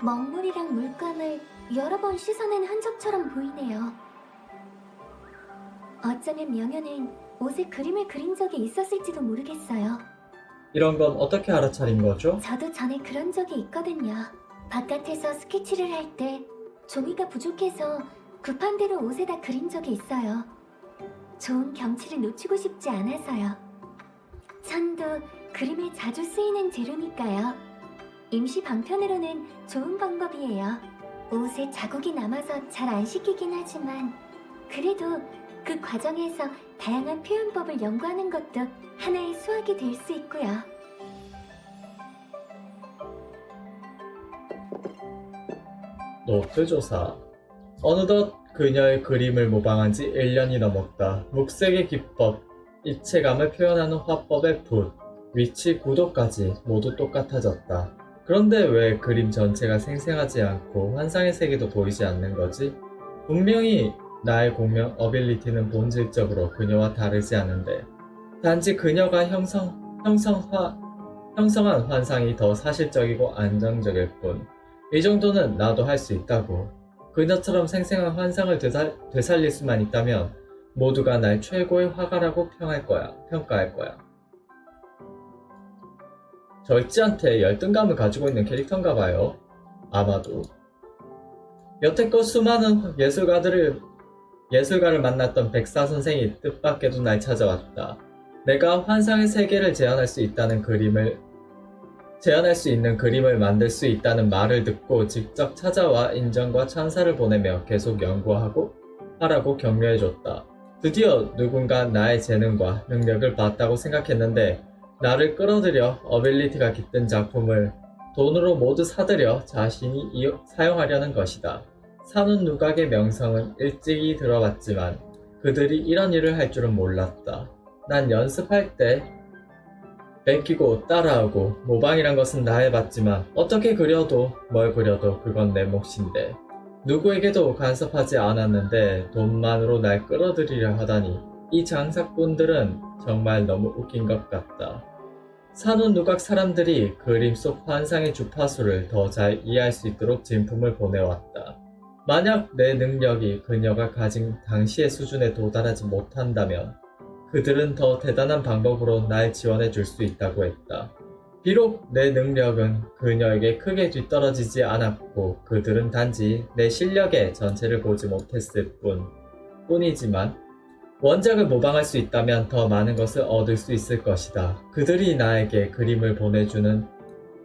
먹물이랑 물감을 여러 번 씻어낸 흔적처럼 보이네요. 어쩌면 명현은 옷에 그림을 그린 적이 있었을지도 모르겠어요. 이런 건 어떻게 알아차린 거죠? 저도 전에 그런 적이 있거든요. 바깥에서 스케치를 할 때 종이가 부족해서 급한 대로 옷에다 그린 적이 있어요. 좋은 경치를 놓치고 싶지 않아서요. 천도 그림에 자주 쓰이는 재료니까요. 임시 방편으로는 좋은 방법이에요. 옷에 자국이 남아서 잘 안 씻기긴 하지만 그래도 그 과정에서 다양한 표현법을 연구하는 것도 하나의 수학이 될 수 있고요. 노트 조사. 어느덧 그녀의 그림을 모방한 지 1년이 넘었다. 묵색의 기법, 입체감을 표현하는 화법의 붓, 위치, 구도까지 모두 똑같아졌다. 그런데 왜 그림 전체가 생생하지 않고 환상의 세계도 보이지 않는 거지? 분명히 나의 공명 어빌리티는 본질적으로 그녀와 다르지 않은데 단지 그녀가 형성한 환상이 더 사실적이고 안정적일 뿐. 이 정도는 나도 할 수 있다고. 그녀처럼 생생한 환상을 되살릴 수만 있다면 모두가 날 최고의 화가라고 평가할 거야. 절지한테 열등감을 가지고 있는 캐릭터인가 봐요. 아마도. 여태껏 수많은 예술가를 만났던 백사 선생이 뜻밖에도 날 찾아왔다. 내가 환상의 세계를 재현할 수 있는 그림을 만들 수 있다는 말을 듣고 직접 찾아와 인정과 찬사를 보내며 계속 연구하라고 격려해줬다. 드디어 누군가 나의 재능과 능력을 봤다고 생각했는데 나를 끌어들여 어빌리티가 깃든 작품을 돈으로 모두 사들여 자신이 사용하려는 것이다. 산운 누각의 명성은 일찍이 들어봤지만 그들이 이런 일을 할 줄은 몰랐다. 난 연습할 때 베끼고 따라하고 모방이란 것은 다 해봤지만 어떻게 그려도 뭘 그려도 그건 내 몫인데 누구에게도 간섭하지 않았는데 돈만으로 날 끌어들이려 하다니 이 장사꾼들은 정말 너무 웃긴 것 같다. 산운 누각 사람들이 그림 속 환상의 주파수를 더 잘 이해할 수 있도록 진품을 보내왔다. 만약 내 능력이 그녀가 가진 당시의 수준에 도달하지 못한다면 그들은 더 대단한 방법으로 날 지원해 줄 수 있다고 했다. 비록 내 능력은 그녀에게 크게 뒤떨어지지 않았고 그들은 단지 내 실력의 전체를 보지 못했을 뿐이지만 원작을 모방할 수 있다면 더 많은 것을 얻을 수 있을 것이다. 그들이 나에게 그림을 보내주는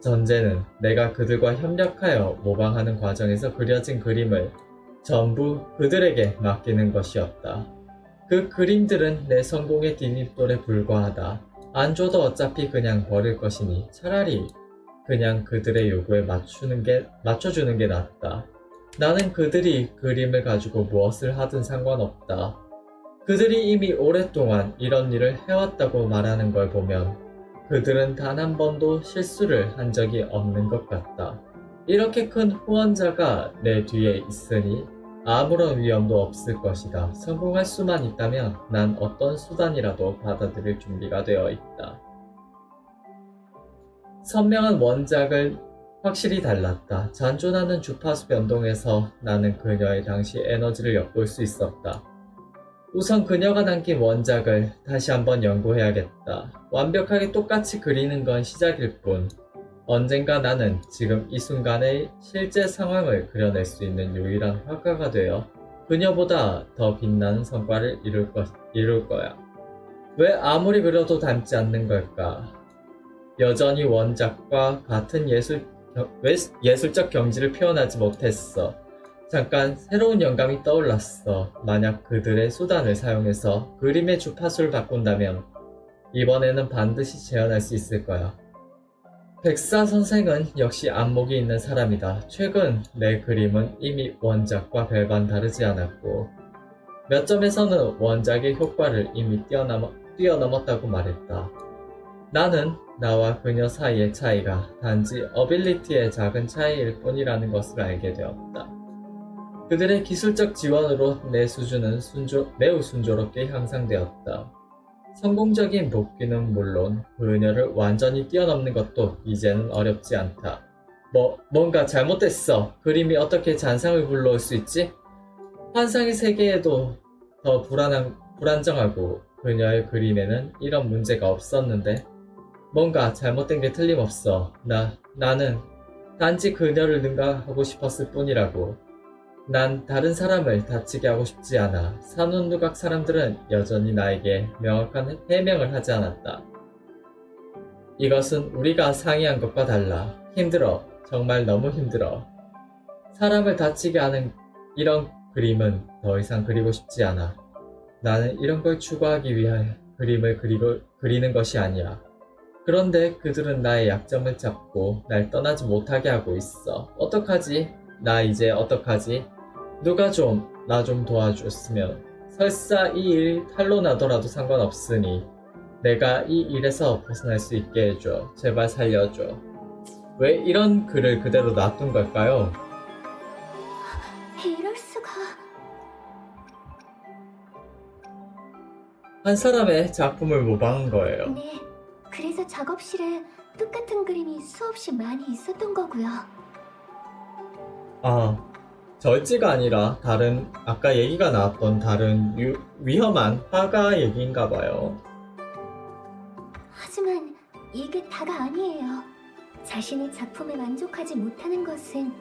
전제는 내가 그들과 협력하여 모방하는 과정에서 그려진 그림을 전부 그들에게 맡기는 것이었다. 그 그림들은 내 성공의 뒷입돌에 불과하다. 안 줘도 어차피 그냥 버릴 것이니 차라리 그냥 그들의 요구에 맞춰주는 게 낫다. 나는 그들이 그림을 가지고 무엇을 하든 상관없다. 그들이 이미 오랫동안 이런 일을 해왔다고 말하는 걸 보면 그들은 단 한 번도 실수를 한 적이 없는 것 같다. 이렇게 큰 후원자가 내 뒤에 있으니 아무런 위험도 없을 것이다. 성공할 수만 있다면 난 어떤 수단이라도 받아들일 준비가 되어 있다. 선명한 원작은 확실히 달랐다. 잔존하는 주파수 변동에서 나는 그녀의 당시 에너지를 엿볼 수 있었다. 우선 그녀가 남긴 원작을 다시 한번 연구해야겠다. 완벽하게 똑같이 그리는 건 시작일 뿐. 언젠가 나는 지금 이 순간의 실제 상황을 그려낼 수 있는 유일한 화가가 되어 그녀보다 더 빛나는 성과를 이룰 거야. 왜 아무리 그려도 닮지 않는 걸까? 여전히 원작과 같은 예술적 경지를 표현하지 못했어. 잠깐 새로운 영감이 떠올랐어. 만약 그들의 수단을 사용해서 그림의 주파수를 바꾼다면 이번에는 반드시 재현할 수 있을 거야. 백사 선생은 역시 안목이 있는 사람이다. 최근 내 그림은 이미 원작과 별반 다르지 않았고 몇 점에서는 원작의 효과를 이미 뛰어넘었다고 말했다. 나는 나와 그녀 사이의 차이가 단지 어빌리티의 작은 차이일 뿐이라는 것을 알게 되었다. 그들의 기술적 지원으로 내 수준은 매우 순조롭게 향상되었다. 성공적인 복귀는 물론 그녀를 완전히 뛰어넘는 것도 이제는 어렵지 않다. 뭔가 잘못됐어. 그림이 어떻게 잔상을 불러올 수 있지? 환상의 세계에도 더 불안정하고 그녀의 그림에는 이런 문제가 없었는데 뭔가 잘못된 게 틀림없어. 나는 단지 그녀를 능가하고 싶었을 뿐이라고. 난 다른 사람을 다치게 하고 싶지 않아. 산운누각 사람들은 여전히 나에게 명확한 해명을 하지 않았다. 이것은 우리가 상의한 것과 달라. 힘들어. 정말 너무 힘들어. 사람을 다치게 하는 이런 그림은 더 이상 그리고 싶지 않아. 나는 이런 걸 추구하기 위해 그림을 그리는 것이 아니야. 그런데 그들은 나의 약점을 잡고 날 떠나지 못하게 하고 있어. 어떡하지? 나 이제 어떡하지? 누가 나 좀 도와줬으면. 설사 이 일 탈로 나더라도 상관없으니 내가 이 일에서 벗어날 수 있게 해줘. 제발 살려줘. 왜 이런 글을 그대로 놔둔 걸까요? 이럴 수가. 한 사람의 작품을 모방한 거예요. 네, 그래서 작업실에 똑같은 그림이 수없이 많이 있었던 거고요. 아, 절지가 아니라 다른 아까 얘기가 나왔던 다른 위험한 화가 얘기인가 봐요. 하지만 이게 다가 아니에요. 자신의 작품에 만족하지 못하는 것은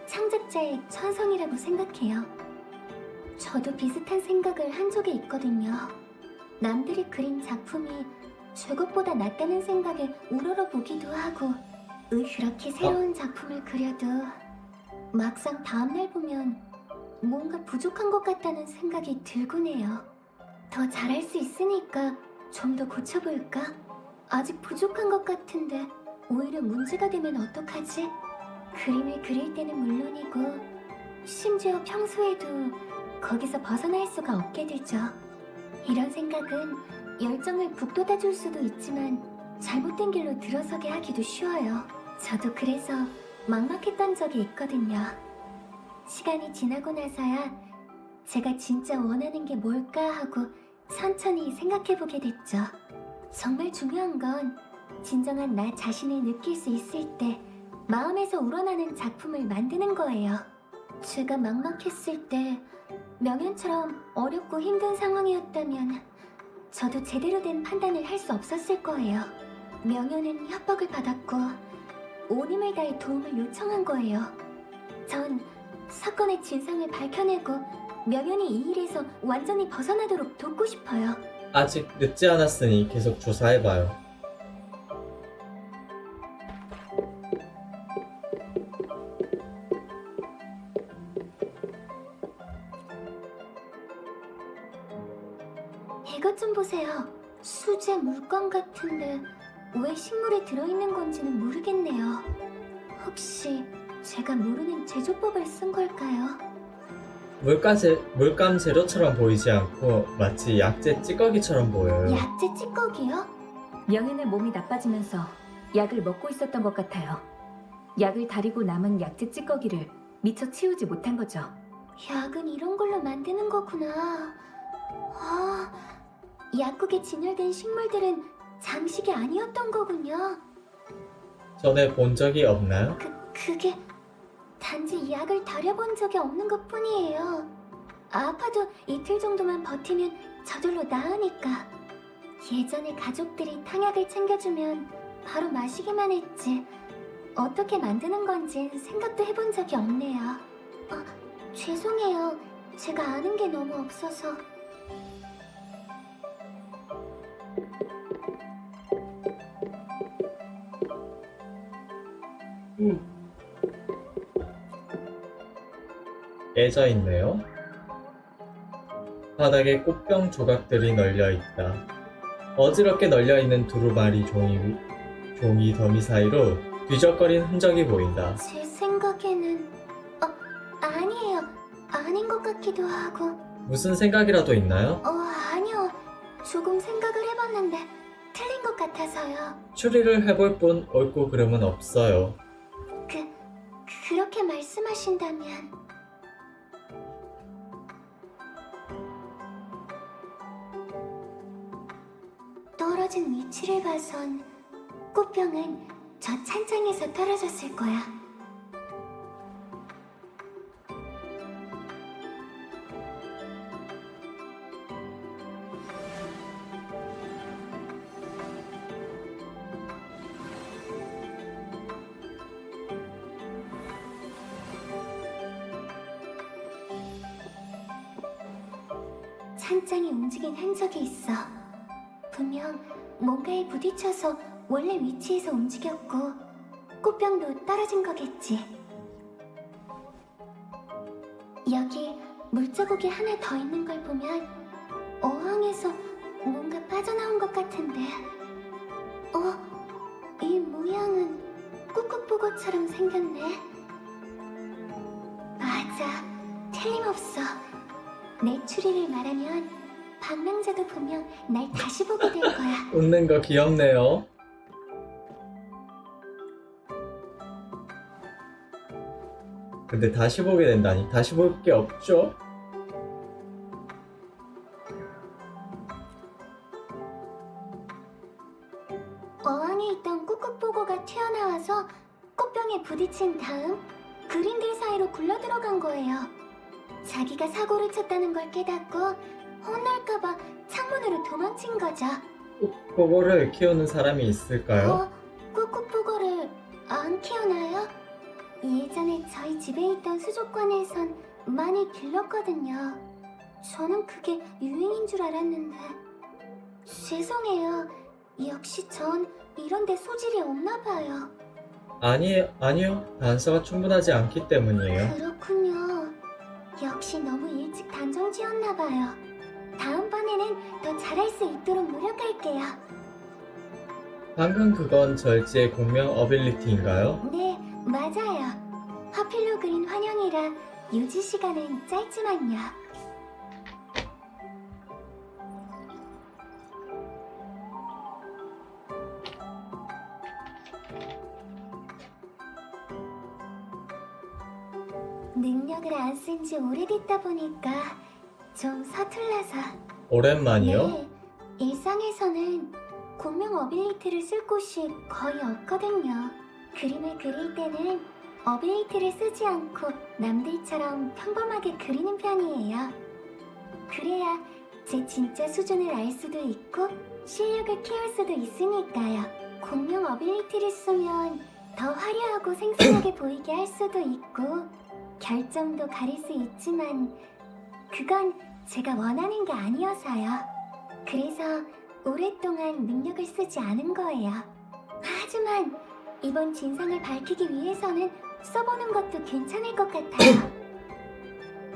창작자의 천성이라고 생각해요. 저도 비슷한 생각을 한 적이 있거든요. 남들이 그린 작품이 제 것보다 낫다는 생각에 우러러보기도 하고 그렇게 새로운 작품을 그려도 막상 다음날 보면 뭔가 부족한 것 같다는 생각이 들곤 해요. 더 잘할 수 있으니까 좀 더 고쳐볼까? 아직 부족한 것 같은데 오히려 문제가 되면 어떡하지? 그림을 그릴 때는 물론이고 심지어 평소에도 거기서 벗어날 수가 없게 되죠. 이런 생각은 열정을 북돋아줄 수도 있지만 잘못된 길로 들어서게 하기도 쉬워요. 저도 그래서 막막했던 적이 있거든요. 시간이 지나고 나서야 제가 진짜 원하는 게 뭘까 하고 천천히 생각해보게 됐죠. 정말 중요한 건 진정한 나 자신을 느낄 수 있을 때 마음에서 우러나는 작품을 만드는 거예요. 제가 막막했을 때 명현처럼 어렵고 힘든 상황이었다면 저도 제대로 된 판단을 할 수 없었을 거예요. 명현은 협박을 받았고 온 힘을 다해 도움을 요청한 거예요. 전 사건의 진상을 밝혀내고 명현이 이 일에서 완전히 벗어나도록 돕고 싶어요. 아직 늦지 않았으니 계속 조사해봐요. 이것 좀 보세요. 수제 물감 같은데 왜 식물에 들어있는 건지는 모르겠네요. 혹시 제가 모르는 제조법을 쓴 걸까요? 물감 재료처럼 보이지 않고 마치 약재 찌꺼기처럼 보여요. 약재 찌꺼기요? 명현의 몸이 나빠지면서 약을 먹고 있었던 것 같아요. 약을 다리고 남은 약재 찌꺼기를 미처 치우지 못한 거죠. 약은 이런 걸로 만드는 거구나. 아, 약국에 진열된 식물들은 장식이 아니었던 거군요. 전에 본 적이 없나요? 그게 단지 약을 다려본 적이 없는 것 뿐이에요. 아파도 이틀 정도만 버티면 저절로 나으니까. 예전에 가족들이 탕약을 챙겨주면 바로 마시기만 했지 어떻게 만드는 건지 생각도 해본 적이 없네요. 죄송해요. 제가 아는 게 너무 없어서. 깨져 있네요. 바닥에 꽃병 조각들이 널려 있다. 어지럽게 널려 있는 두루마리 종이 더미 사이로 뒤적거린 흔적이 보인다. 제 생각에는 아니에요. 아닌 것 같기도 하고. 무슨 생각이라도 있나요? 아니요. 조금 생각을 해봤는데 틀린 것 같아서요. 추리를 해볼 뿐 옳고 그름은 없어요. 그렇게 말씀하신다면 떨어진 위치를 봐선 꽃병은 저 찬장에서 떨어졌을 거야. 찬장이 움직인 흔적이 있어. 분명 뭔가에 부딪혀서 원래 위치에서 움직였고 꽃병도 떨어진 거겠지. 여기 물자국이 하나 더 있는 걸 보면 어항에서 뭔가 빠져나온 것 같은데. 이 모양은 꾹꾹보고처럼 생겼네. 맞아, 틀림없어. 내 추리를 말하면 방랑자도 분명 날 다시 보게 될 거야. 웃는 거 귀엽네요. 근데 다시 보게 된다니. 다시 볼 게 없죠? 어항에 있던 꾹꾹보고가 튀어나와서 꽃병에 부딪힌 다음 그림들 사이로 굴러 들어간 거예요. 자기가 사고를 쳤다는 걸 깨닫고 혼날까봐 창문으로 도망친 거죠. 그거를 키우는 사람이 있을까요? 꾹꾹보고를 안 키우나요? 예전에 저희 집에 있던 수족관에선 많이 길렀거든요. 저는 그게 유행인 줄 알았는데. 죄송해요. 역시 전 이런데 소질이 없나 봐요. 아니요. 단서가 충분하지 않기 때문이에요. 그렇군요. 역시 너무 일찍 단정 지었나 봐요. 다음번에는 더 잘할 수 있도록 노력할게요. 방금 그건 절지의 공명 어빌리티인가요? 네, 맞아요. 화필로 그린 환영이라 유지 시간은 짧지만요. 능력을 안 쓴 지 오래됐다 보니까 좀 서툴러서. 오랜만이요? 네, 일상에서는 공명 어빌리티를 쓸 곳이 거의 없거든요. 그림을 그릴 때는 어빌리티를 쓰지 않고 남들처럼 평범하게 그리는 편이에요. 그래야 제 진짜 수준을 알 수도 있고 실력을 키울 수도 있으니까요. 공명 어빌리티를 쓰면 더 화려하고 생생하게 보이게 할 수도 있고 결점도 가릴 수 있지만 그건 제가 원하는 게 아니어서요. 그래서 오랫동안 능력을 쓰지 않은 거예요. 하지만 이번 진상을 밝히기 위해서는 써보는 것도 괜찮을 것 같아요.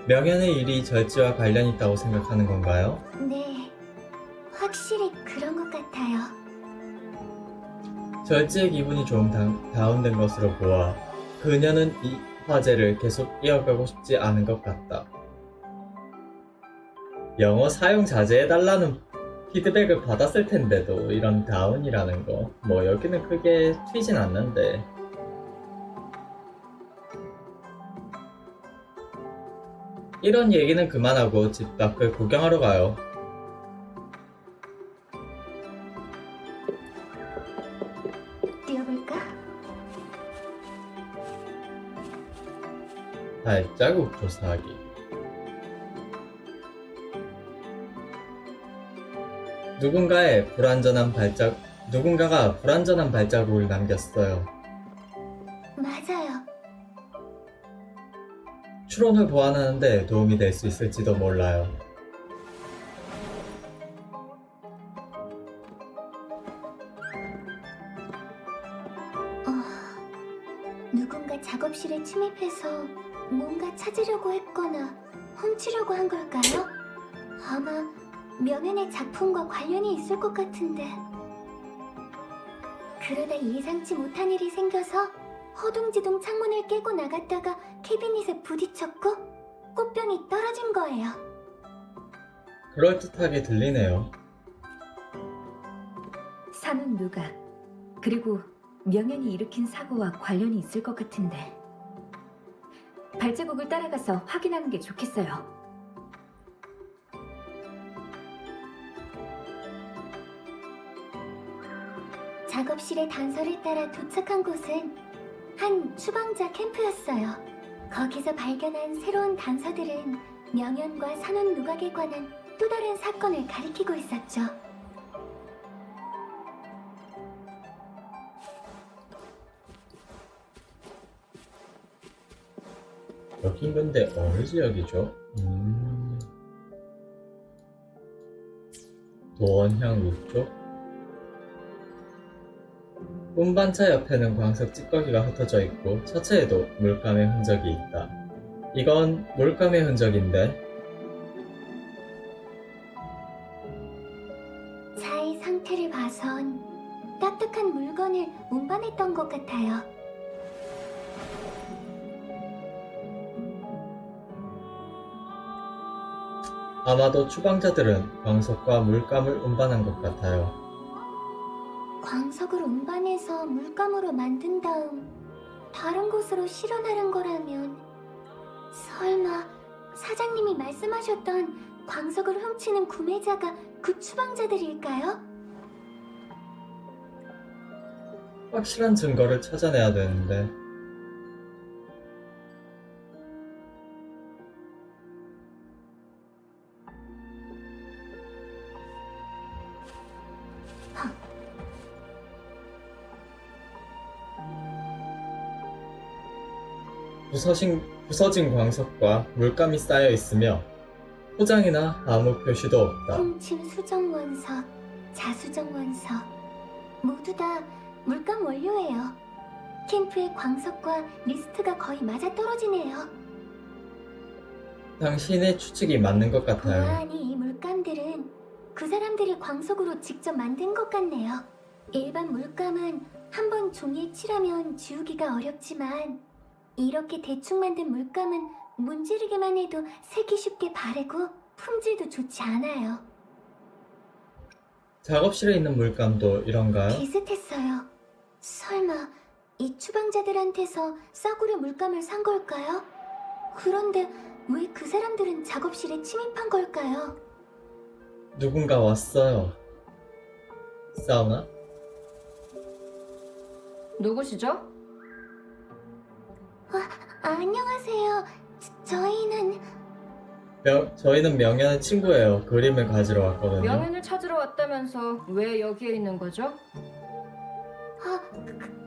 명현의 일이 절지와 관련 있다고 생각하는 건가요? 네, 확실히 그런 것 같아요. 절지의 기분이 조금 다운된 것으로 보아 그녀는 이 화제를 계속 이어가고 싶지 않은 것 같다. 영어 사용 자제해달라는 피드백을 받았을 텐데도 이런 다운이라는 거 뭐 여기는 크게 튀진 않는데. 이런 얘기는 그만하고 집 밖을 구경하러 가요. 뛰어볼까? 발자국 조사하기. 누군가가 불완전한 발자국을 남겼어요. 맞아요. 추론을 보완하는데 도움이 될 수 있을지도 몰라요. 누군가 작업실에 침입해서 뭔가 찾으려고 했거나 훔치려고 한 걸까요? 아마 명현의 작품과 관련이 있을 것 같은데. 그러다 예상치 못한 일이 생겨서 허둥지둥 창문을 깨고 나갔다가 캐비닛에 부딪혔고 꽃병이 떨어진 거예요. 그럴듯하게 들리네요. 산은 누가 그리고 명현이 일으킨 사고와 관련이 있을 것 같은데 발자국을 따라가서 확인하는 게 좋겠어요. 작업실의 단서를 따라 도착한 곳은 한 추방자 캠프였어요. 거기서 발견한 새로운 단서들은 명현과 산원 누각에 관한 또 다른 사건을 가리키고 있었죠. 여긴 근데 어느 지역이죠? 도원향 위쪽? 운반차 옆에는 광석 찌꺼기가 흩어져 있고 차체에도 물감의 흔적이 있다. 이건 물감의 흔적인데 차의 상태를 봐선 딱딱한 물건을 운반했던 것 같아요. 아마도 추방자들은 광석과 물감을 운반한 것 같아요. 광석을 운반해서 물감으로 만든 다음 다른 곳으로 실어나른 거라면 설마 사장님이 말씀하셨던 광석을 훔치는 구매자가 그 추방자들일까요? 확실한 증거를 찾아내야 되는데 부서진 광석과 물감이 쌓여 있으며 포장이나 아무 표시도 없다. 훔친 수정 원석, 자수정 원석 모두 다 물감 원료예요. 캠프의 광석과 리스트가 거의 맞아떨어지네요. 당신의 추측이 맞는 것 같아요. 보아하니 이 물감들은 그 사람들이 광석으로 직접 만든 것 같네요. 일반 물감은 한번 종이에 칠하면 지우기가 어렵지만 이렇게 대충 만든 물감은 문지르기만 해도 색이 쉽게 바르고 품질도 좋지 않아요. 작업실에 있는 물감도 이런가요? 비슷했어요. 설마 이 추방자들한테서 싸구려 물감을 산 걸까요? 그런데 왜 그 사람들은 작업실에 침입한 걸까요? 누군가 왔어요. 싸우나? 누구시죠? 안녕하세요. 저희는 저희는 명현의 친구예요. 그림을 가지러 왔거든요. 명현을 찾으러 왔다면서 왜 여기에 있는 거죠?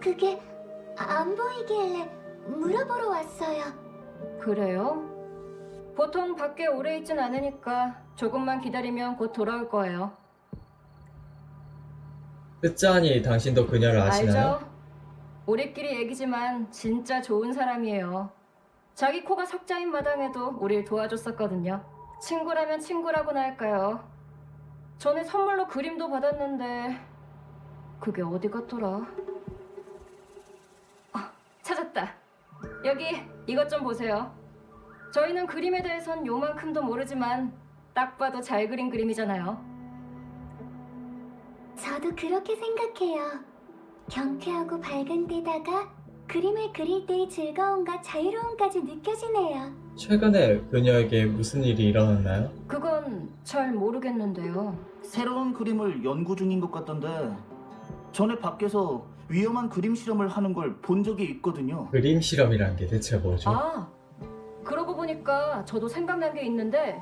그게 안 보이길래 물어보러 왔어요. 그래요? 보통 밖에 오래 있진 않으니까 조금만 기다리면 곧 돌아올 거예요. 듣자하니 당신도 그녀를 아시나요? 알죠? 우리끼리 얘기지만 진짜 좋은 사람이에요. 자기 코가 석자인 마당에도 우릴 도와줬었거든요. 친구라면 친구라고나 할까요? 전에 선물로 그림도 받았는데 그게 어디 갔더라? 찾았다. 여기 이것 좀 보세요. 저희는 그림에 대해선 요만큼도 모르지만 딱 봐도 잘 그린 그림이잖아요. 저도 그렇게 생각해요. 경쾌하고 밝은 데다가 그림을 그릴 때의 즐거움과 자유로움까지 느껴지네요. 최근에 그녀에게 무슨 일이 일어났나요? 그건 잘 모르겠는데요. 새로운 그림을 연구 중인 것 같던데 전에 밖에서 위험한 그림 실험을 하는 걸 본 적이 있거든요. 그림 실험이란 게 대체 뭐죠? 아, 그러고 보니까 저도 생각난 게 있는데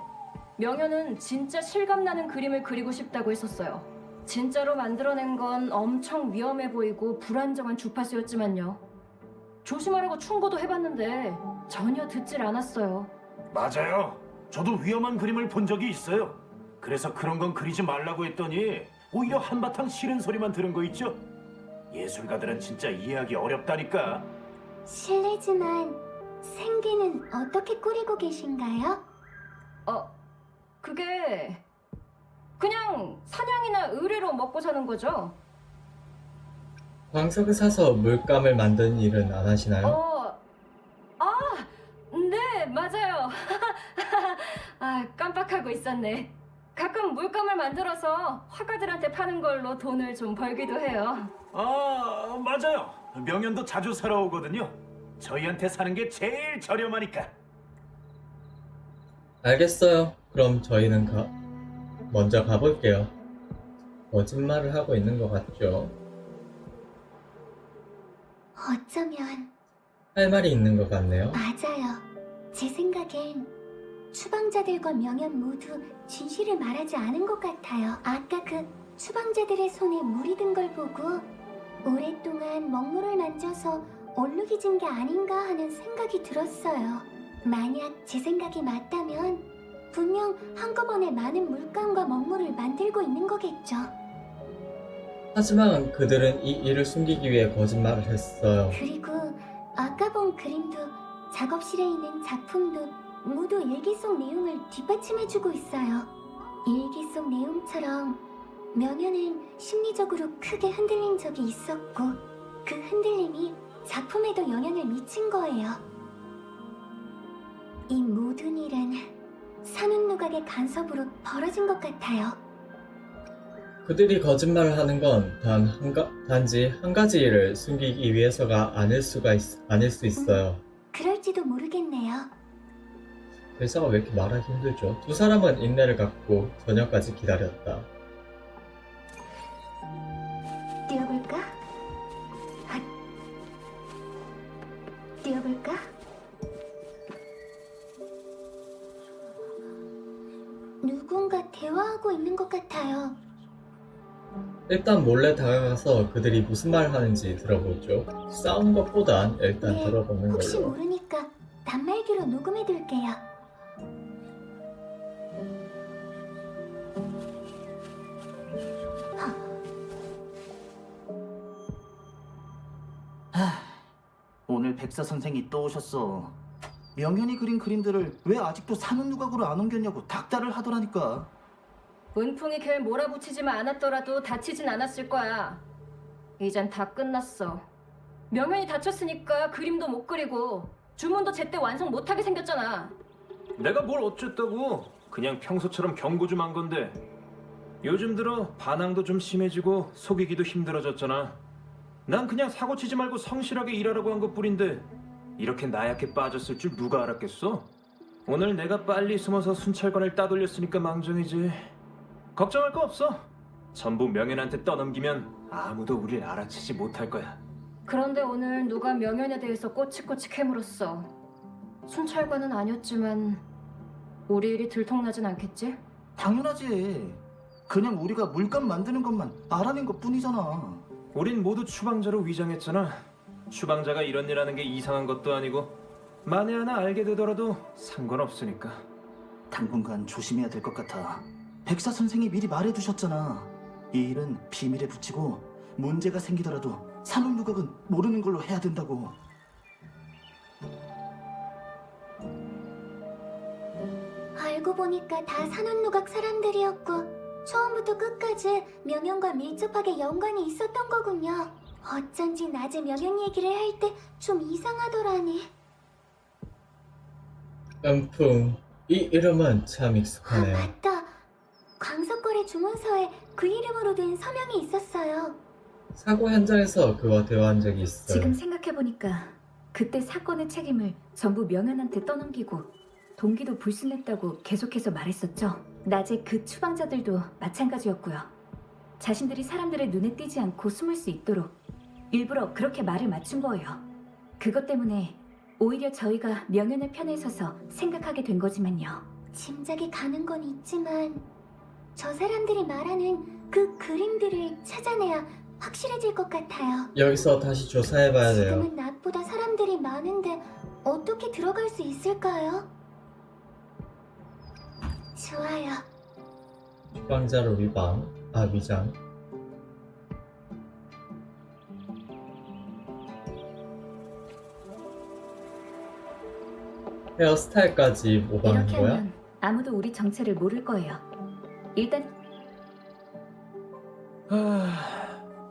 명현은 진짜 실감나는 그림을 그리고 싶다고 했었어요. 진짜로 만들어낸 건 엄청 위험해 보이고 불안정한 주파수였지만요. 조심하라고 충고도 해봤는데 전혀 듣질 않았어요. 맞아요. 저도 위험한 그림을 본 적이 있어요. 그래서 그런 건 그리지 말라고 했더니 오히려 한바탕 싫은 소리만 들은 거 있죠? 예술가들은 진짜 이해하기 어렵다니까. 실례지만 생계는 어떻게 꾸리고 계신가요? 그게 그냥 사냥이나 의뢰로 먹고 사는 거죠. 광석을 사서 물감을 만드는 일은 안 하시나요? 네, 맞아요. 아, 깜빡하고 있었네. 가끔 물감을 만들어서 화가들한테 파는 걸로 돈을 좀 벌기도 해요. 아, 맞아요. 명현도 자주 사러 오거든요. 저희한테 사는 게 제일 저렴하니까. 알겠어요. 그럼 저희는 먼저 가볼게요. 거짓말을 하고 있는 것 같죠? 어쩌면 할 말이 있는 것 같네요. 맞아요. 제 생각엔 추방자들과 명현 모두 진실을 말하지 않은 것 같아요. 아까 그 추방자들의 손에 물이 든 걸 보고 오랫동안 먹물을 만져서 얼룩이 진 게 아닌가 하는 생각이 들었어요. 만약 제 생각이 맞다면 분명 한꺼번에 많은 물감과 먹물을 만들고 있는 거겠죠. 하지만 그들은 이 일을 숨기기 위해 거짓말을 했어요. 그리고 아까 본 그림도 작업실에 있는 작품도 모두 일기 속 내용을 뒷받침해주고 있어요. 일기 속 내용처럼 명현은 심리적으로 크게 흔들린 적이 있었고 그 흔들림이 작품에도 영향을 미친 거예요. 이 모든 일은 산운누각의 간섭으로 벌어진 것 같아요. 그들이 거짓말을 하는 건 단지 한 가지 일을 숨기기 위해서가 아닐 수 있어요. 그럴지도 모르겠네요. 대사가 왜 이렇게 말하기 힘들죠? 두 사람은 인내를 갖고 저녁까지 기다렸다. 뛰어볼까? 뛰어볼까? 누군가 대화하고 있는 것 같아요. 일단 몰래 다가가서 그들이 무슨 말을 하는지 들어보죠. 싸우는 것보단 일단 네, 들어보는 혹시 걸로. 모르니까 단말기로 녹음해둘게요. 오늘 백사 선생이 또 오셨어. 명현이 그린 그림들을 왜 아직도 산운누각으로 안 옮겼냐고 닥달을 하더라니까. 은풍이 걔를 몰아붙이지만 않았더라도 다치진 않았을 거야. 이젠 다 끝났어. 명현이 다쳤으니까 그림도 못 그리고 주문도 제때 완성 못하게 생겼잖아. 내가 뭘 어쨌다고. 그냥 평소처럼 경고 좀 한 건데. 요즘 들어 반항도 좀 심해지고 속이기도 힘들어졌잖아. 난 그냥 사고치지 말고 성실하게 일하라고 한 것뿐인데 이렇게 나약해 빠졌을 줄 누가 알았겠어? 오늘 내가 빨리 숨어서 순찰관을 따돌렸으니까 망정이지. 걱정할 거 없어. 전부 명현한테 떠넘기면 아무도 우릴 알아채지 못할 거야. 그런데 오늘 누가 명현에 대해서 꼬치꼬치 캐물었어. 순찰관은 아니었지만 우리 일이 들통나진 않겠지? 당연하지. 그냥 우리가 물감 만드는 것만 알아낸 것 뿐이잖아. 우린 모두 추방자로 위장했잖아. 추방자가 이런 일 하는 게 이상한 것도 아니고 만에 하나 알게 되더라도 상관없으니까. 당분간 조심해야 될 것 같아. 백사 선생이 미리 말해두셨잖아. 이 일은 비밀에 붙이고 문제가 생기더라도 산운누각은 모르는 걸로 해야 된다고. 알고 보니까 다 산운누각 사람들이었고 처음부터 끝까지 명현과 밀접하게 연관이 있었던 거군요. 어쩐지 낮에 명현 얘기를 할 때 좀 이상하더라니. 은풍. 이 이름은 참 익숙하네요. 맞다. 광석거래 주문서에 그 이름으로 된 서명이 있었어요. 사고 현장에서 그와 대화한 적이 있어요. 지금 생각해보니까 그때 사건의 책임을 전부 명현한테 떠넘기고 동기도 불순했다고 계속해서 말했었죠. 낮에 그 추방자들도 마찬가지였고요. 자신들이 사람들의 눈에 띄지 않고 숨을 수 있도록 일부러 그렇게 말을 맞춘 거예요. 그것 때문에 오히려 저희가 명현의 편에 서서 생각하게 된 거지만요. 짐작이 가는 건 있지만 저 사람들이 말하는 그 그림들을 찾아내야 확실해질 것 같아요. 여기서 다시 조사해봐야 돼요. 지금은 낮보다 사람들이 많은데 어떻게 들어갈 수 있을까요? 좋아요. 추방자로 위장. 헤어스타일까지 모방한 이렇게 거야? 하면 아무도 우리 정체를 모를 거예요. 일단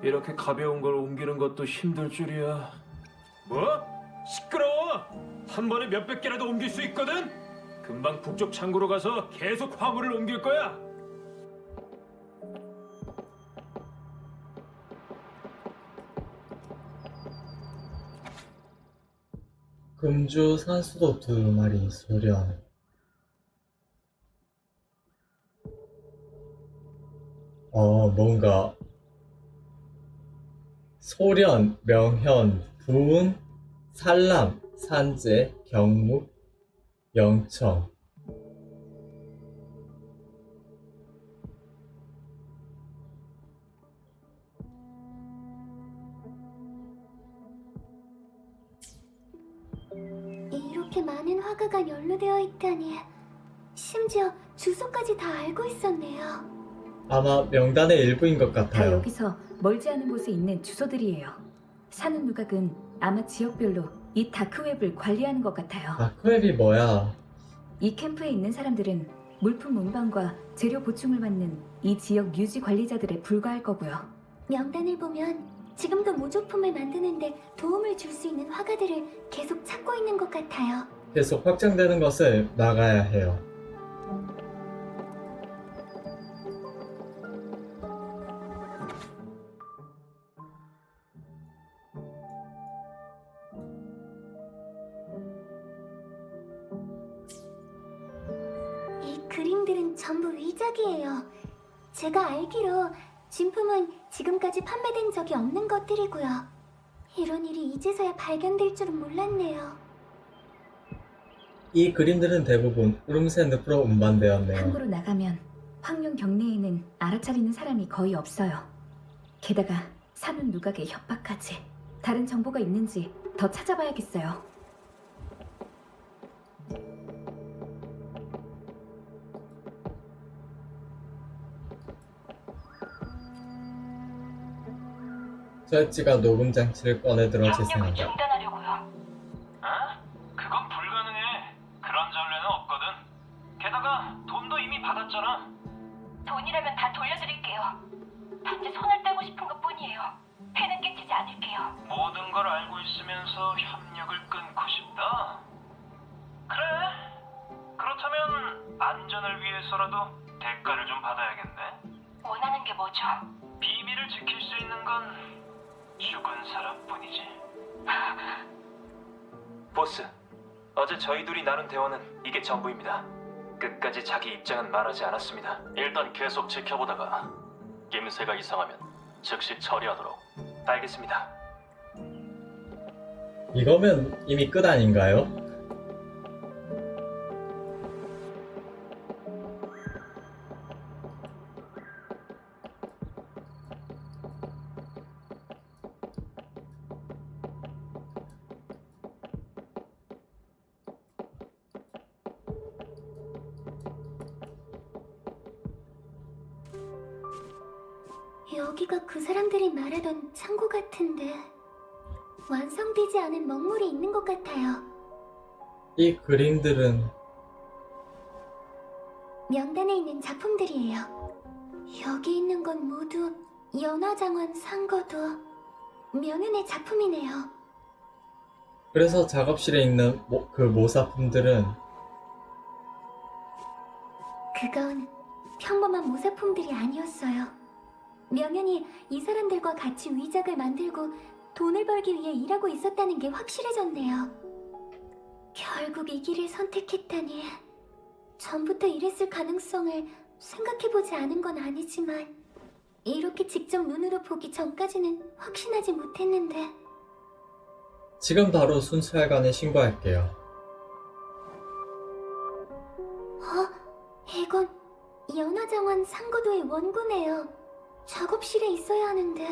이렇게 가벼운 걸 옮기는 것도 힘들 줄이야. 뭐? 시끄러워! 한 번에 몇백 개라도 옮길 수 있거든? 금방 북쪽 창고로 가서 계속 화물을 옮길 거야. 금주 산수도 2마리 소련. 뭔가 소련, 명현, 부운, 산람, 산재, 경묵, 영청. 이렇게 많은 화가가 연루되어 있다니. 심지어 주소까지 다 알고 있었네요. 아마 명단의 일부인 것 다 같아요. 여기서 멀지 않은 곳에 있는 주소들이에요. 사는 누각은 아마 지역별로 이 다크웹을 관리하는 것 같아요. 다크웹이 뭐야? 이 캠프에 있는 사람들은 물품 운반과 재료 보충을 맡는 이 지역 유지 관리자들에 불과할 거고요. 명단을 보면 지금도 모조품을 만드는데 도움을 줄 수 있는 화가들을 계속 찾고 있는 것 같아요. 계속 확장되는 것을 막아야 해요. 이 그림들은 전부 위작이에요. 제가 알기로 진품은 지금까지 판매된 적이 없는 것들이고요. 이런 일이 이제서야 발견될 줄은 몰랐네요. 이 그림들은 대부분 우름새 늪으로 운반되었네요. 항구로 나가면 황룡 경내에는 알아차리는 사람이 거의 없어요. 게다가 사는 누각의 협박까지. 다른 정보가 있는지 더 찾아봐야겠어요. 저엣지가 녹음 장치를 꺼내들어 재생한다. 중단하려고요. 그건 불가능해. 그런 전례는 없거든. 게다가 돈도 이미 받았잖아. 돈이라면 다 돌려드릴게요. 단지 손을 떼고 싶은 것뿐이에요. 해는 끼치지 않을게요. 모든 걸 알고 있으면서 협력을 끊고 싶다. 그래. 그렇다면 안전을 위해서라도 대가를 좀 받아야겠네. 원하는 게 뭐죠? 비밀을 지킬 수 있는 건 죽은 사람뿐이지. 보스, 어제 저희 둘이 나눈 대화는 이게 전부입니다. 끝까지 자기 입장은 말하지 않았습니다. 일단 계속 지켜보다가 김새가 이상하면 즉시 처리하도록. 알겠습니다. 이거면 이미 끝 아닌가요? 여기가 그 사람들이 말하던 창고 같은데 완성되지 않은 먹물이 있는 것 같아요. 이 그림들은 명단에 있는 작품들이에요. 여기 있는 건 모두 연화장원 상거도 명현의 작품이네요. 그래서 작업실에 있는 그 모사품들은 그건 평범한 모사품들이 아니었어요. 명현이 이 사람들과 같이 위작을 만들고 돈을 벌기 위해 일하고 있었다는 게 확실해졌네요. 결국 이 길을 선택했다니. 전부터 이랬을 가능성을 생각해보지 않은 건 아니지만 이렇게 직접 눈으로 보기 전까지는 확신하지 못했는데. 지금 바로 순찰관에 신고할게요. 이건 연화정원 상거도의 원고네요. 작업실에 있어야 하는데.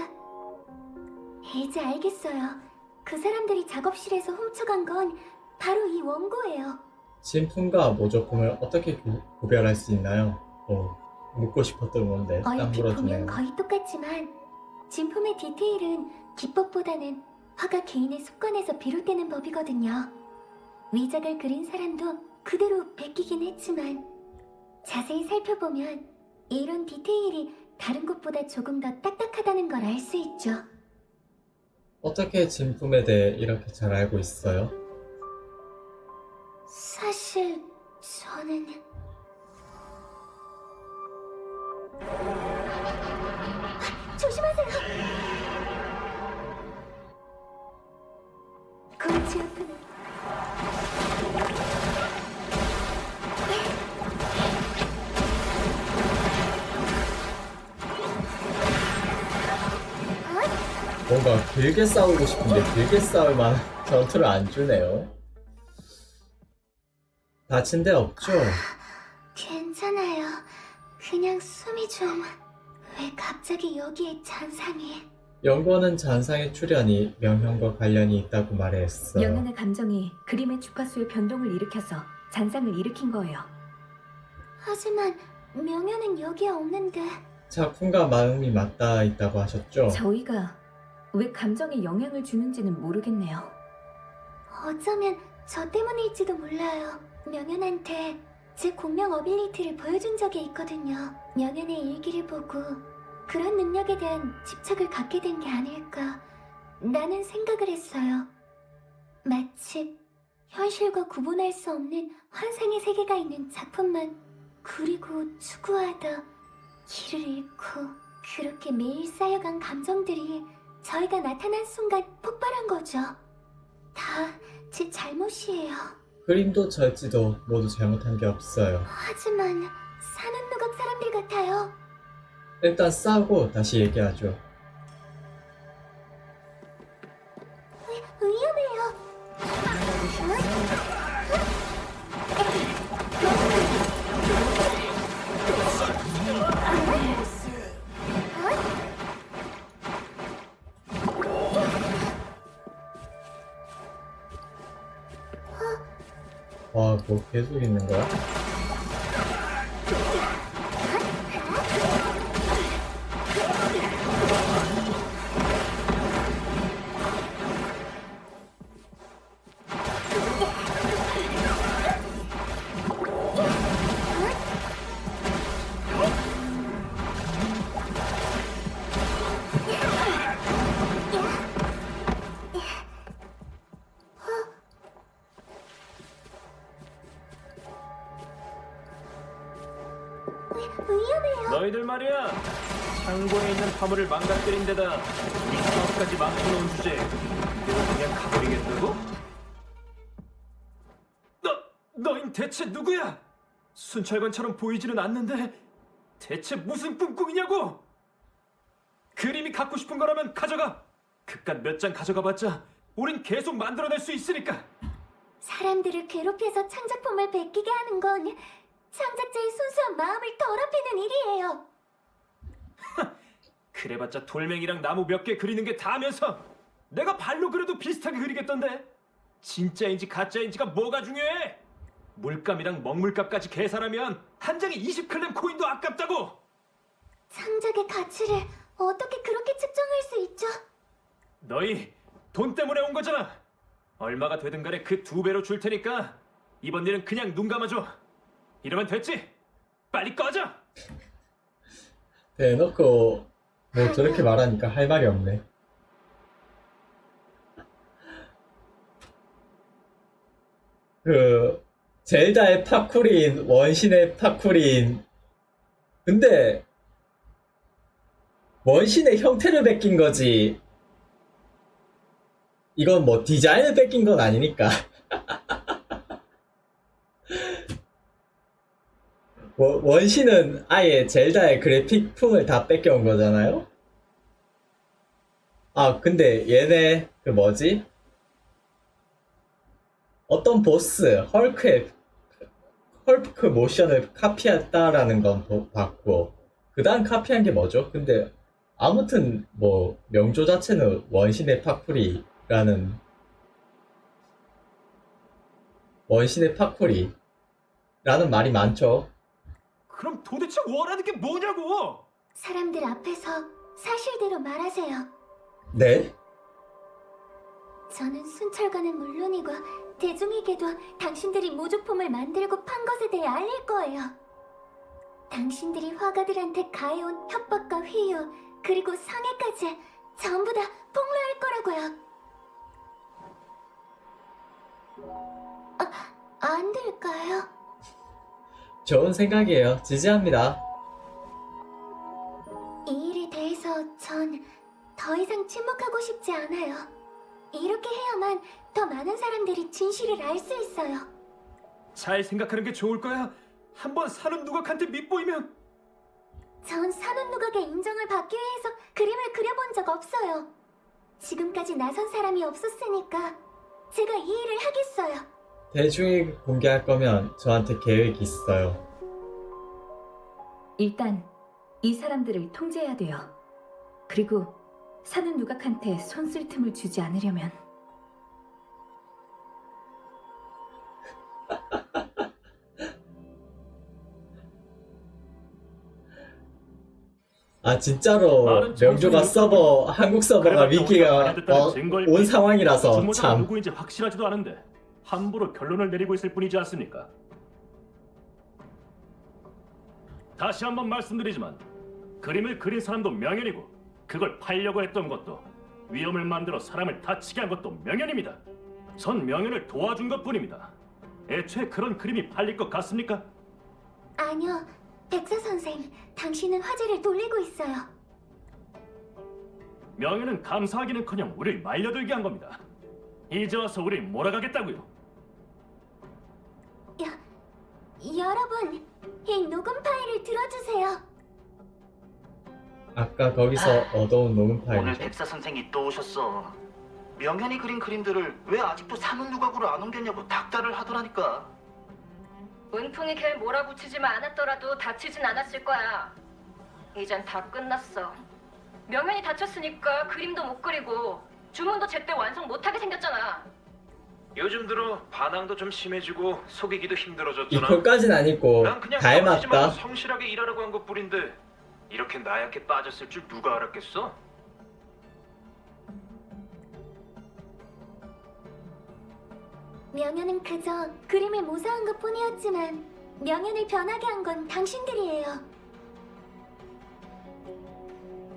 이제 알겠어요. 그 사람들이 작업실에서 훔쳐간 건 바로 이 원고예요. 진품과 모조품을 어떻게 구별할 수 있나요? 묻고 싶었던 건데 딱 얼핏 보면 물어주네요. 거의 똑같지만 진품의 디테일은 기법보다는 화가 개인의 습관에서 비롯되는 법이거든요. 위작을 그린 사람도 그대로 베끼긴 했지만 자세히 살펴보면 이런 디테일이 다른 곳보다 조금 더 딱딱하다는 걸 알 수 있죠. 어떻게 진품에 대해 이렇게 잘 알고 있어요? 사실 저는 조심하세요. 골치 아프네. 뭔가 길게 싸우고 싶은데 길게 싸울 만한 전투를 안 주네요. 다친 데 없죠? 괜찮아요. 그냥 숨이 좀... 왜 갑자기 여기에 잔상이... 연구원은 잔상의 출현이 명현과 관련이 있다고 말했어. 명현의 감정이 그림의 주파수의 변동을 일으켜서 잔상을 일으킨 거예요. 하지만 명현은 여기에 없는데... 작품과 마음이 맞닿아 있다고 하셨죠? 저희가 왜 감정에 영향을 주는지는 모르겠네요. 어쩌면 저 때문일지도 몰라요. 명현한테 제 공명 어빌리티를 보여준 적이 있거든요. 명현의 일기를 보고 그런 능력에 대한 집착을 갖게 된 게 아닐까 라는 생각을 했어요. 마치 현실과 구분할 수 없는 환상의 세계가 있는 작품만 그리고 추구하다 길을 잃고 그렇게 매일 쌓여간 감정들이 저희가 나타난 순간 폭발한 거죠. 다 제 잘못이에요. 그림도 절지도 모두 잘못한 게 없어요. 하지만 사는 누각 사람들 같아요. 일단 싸우고 다시 얘기하죠. 위험해요. 와, 뭐 계속 있는 거야? 위험해요. 너희들 말이야. 창고에 있는 화물을 망가뜨린 데다 이 사업까지 망쳐놓은 주제에 이대로 그냥 가버리겠다고? 너흰 대체 누구야? 순찰관처럼 보이지는 않는데 대체 무슨 꿍꿍이냐고? 그림이 갖고 싶은 거라면 가져가. 그깟 몇 장 가져가봤자 우린 계속 만들어낼 수 있으니까. 사람들을 괴롭혀서 창작품을 베끼게 하는 건 창작자의 순수한 마음을 더럽히는 일이에요. 그래봤자 돌멩이랑 나무 몇 개 그리는 게 다면서 내가 발로 그려도 비슷하게 그리겠던데. 진짜인지 가짜인지가 뭐가 중요해? 물감이랑 먹물값까지 계산하면 한 장에 20클램 코인도 아깝다고. 창작의 가치를 어떻게 그렇게 측정할 수 있죠? 너희 돈 때문에 온 거잖아. 얼마가 되든 간에 그 2배로 줄 테니까 이번 일은 그냥 눈 감아줘. 이러면 됐지? 빨리 꺼져. 대놓고 뭐 저렇게 말하니까 할 말이 없네. 그 젤다의 파쿠린, 원신의 파쿠린. 근데 원신의 형태를 베낀 거지. 이건 뭐 디자인을 뺏긴 건 아니니까. 원신은 아예 젤다의 그래픽품을 다 뺏겨온 거잖아요? 아, 근데 얘네, 그 뭐지? 어떤 보스, 헐크 모션을 카피했다라는 건 봤고, 그 다음 카피한 게 뭐죠? 근데 아무튼 뭐 명조 자체는 원신의 파쿠리라는 말이 많죠. 그럼 도대체 원하는 게 뭐냐고? 사람들 앞에서 사실대로 말하세요. 네? 저는 순찰관은 물론이고 대중에게도 당신들이 모조품을 만들고 판 것에 대해 알릴 거예요. 당신들이 화가들한테 가해온 협박과 회유, 그리고 상해까지 전부 다 폭로할 거라고요. 안 될까요? 좋은 생각이에요. 지지합니다. 이 일에 대해서 전 더 이상 침묵하고 싶지 않아요. 이렇게 해야만 더 많은 사람들이 진실을 알 수 있어요. 잘 생각하는 게 좋을 거야. 한번 사는 누각한테 밑보이면 전 사는 누각의 인정을 받기 위해서 그림을 그려본 적 없어요. 지금까지 나선 사람이 없었으니까 제가 이 일을 하겠어요. 대중이 공개할 거면 저한테 계획이 있어요. 일단 이 사람들을 통제해야 돼요. 그리고 사는 누각한테 손 쓸 틈을 주지 않으려면. 아 진짜로 말은 명조가 정신이 서버 한국 서버가 그래봤자 위기가 우리가 가해됐다는 증거를 온 상황이라서 주모자가 참 누구인지 확실하지도 않은데 함부로 결론을 내리고 있을 뿐이지 않습니까? 다시 한번 말씀드리지만 그림을 그린 사람도 명현이고 그걸 팔려고 했던 것도 위험을 만들어 사람을 다치게 한 것도 명현입니다. 전 명현을 도와준 것뿐입니다. 애초에 그런 그림이 팔릴 것 같습니까? 아니요, 백사 선생, 당신은 화제를 돌리고 있어요. 명현은 감사하기는커녕 우리를 말려들게 한 겁니다. 이제 와서 우릴 몰아가겠다고요. 여러분, 이 녹음 파일을 들어주세요. 아까 거기서 얻어온 녹음 오늘 파일이죠. 백사 선생이 또 오셨어. 명현이 그린 그림들을 왜 아직도 사는 누각으로 안 옮겼냐고 닥달을 하더라니까. 은풍이 걔를 몰아붙이지만 않았더라도 다치진 않았을 거야. 이젠 다 끝났어. 명현이 다쳤으니까 그림도 못 그리고 주문도 제때 완성 못하게 생겼잖아. 요즘 들어 반항도 좀 심해지고 속이기도 힘들어졌잖아. 이퀄까진 아니고 난 그냥 떨어지지 말고 닮았다. 성실하게 일하라고 한 것뿐인데 이렇게 나약해 빠졌을 줄 누가 알았겠어? 명현은 그저 그림을 모사한 것 뿐이었지만 명현을 변하게 한 건 당신들이에요.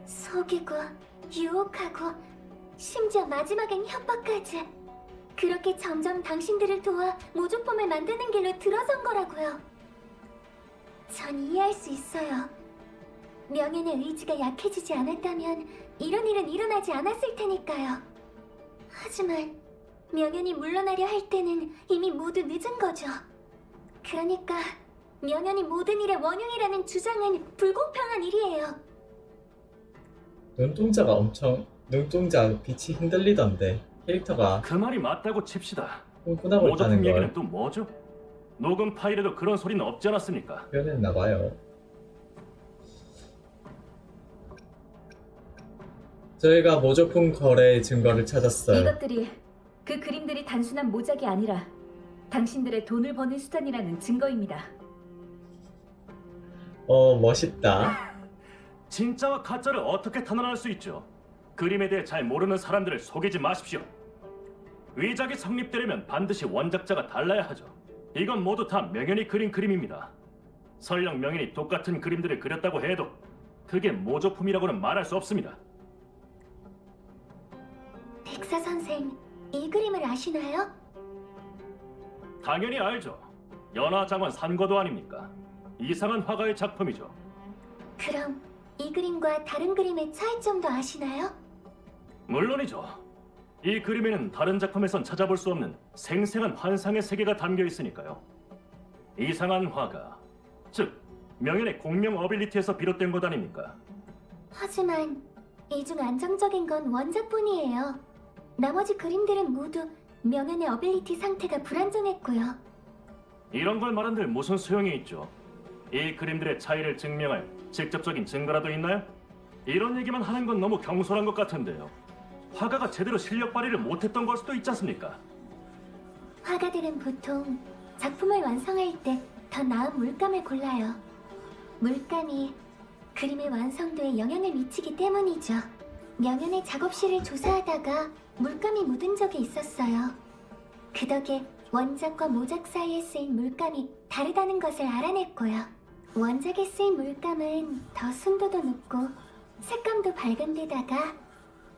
속이고 유혹하고 심지어 마지막엔 협박까지. 그렇게 점점 당신들을 도와 모조품을 만드는 길로 들어선 거라고요. 전 이해할 수 있어요. 명현의 의지가 약해지지 않았다면 이런 일은 일어나지 않았을 테니까요. 하지만 명현이 물러나려 할 때는 이미 모두 늦은 거죠. 그러니까 명현이 모든 일의 원흉이라는 주장은 불공평한 일이에요. 눈동자 빛이 흔들리던데 캐릭터가 그 말이 맞다고 칩시다. 꿈꾸나고 있다는 모조품 얘기는 걸 또 뭐죠? 녹음 파일에도 그런 소리는 없지 않았습니까? 표현했나봐요. 저희가 모조품 거래 증거를 찾았어요. 이것들이 그 그림들이 단순한 모작이 아니라 당신들의 돈을 버는 수단이라는 증거입니다. 멋있다. 진짜와 가짜를 어떻게 탄환할 수 있죠? 그림에 대해 잘 모르는 사람들을 속이지 마십시오. 위작이 성립되려면 반드시 원작자가 달라야 하죠. 이건 모두 다 명현이 그린 그림입니다. 설령 명현이 똑같은 그림들을 그렸다고 해도 그게 모조품이라고는 말할 수 없습니다. 백사 선생, 이 그림을 아시나요? 당연히 알죠. 연화장원 산거도 아닙니까? 이상한 화가의 작품이죠. 그럼 이 그림과 다른 그림의 차이점도 아시나요? 물론이죠. 이 그림에는 다른 작품에선 찾아볼 수 없는 생생한 환상의 세계가 담겨 있으니까요. 이상한 화가, 즉 명현의 공명 어빌리티에서 비롯된 것 아닙니까? 하지만 이 중 안정적인 건 원작뿐이에요. 나머지 그림들은 모두 명현의 어빌리티 상태가 불안정했고요. 이런 걸 말한들 무슨 소용이 있죠? 이 그림들의 차이를 증명할 직접적인 증거라도 있나요? 이런 얘기만 하는 건 너무 경솔한 것 같은데요. 화가가 제대로 실력 발휘를 못했던 걸 수도 있지 않습니까? 화가들은 보통 작품을 완성할 때 더 나은 물감을 골라요. 물감이 그림의 완성도에 영향을 미치기 때문이죠. 명현의 작업실을 조사하다가 물감이 묻은 적이 있었어요. 그 덕에 원작과 모작 사이에 쓰인 물감이 다르다는 것을 알아냈고요. 원작에 쓰인 물감은 더 순도도 높고 색감도 밝은 데다가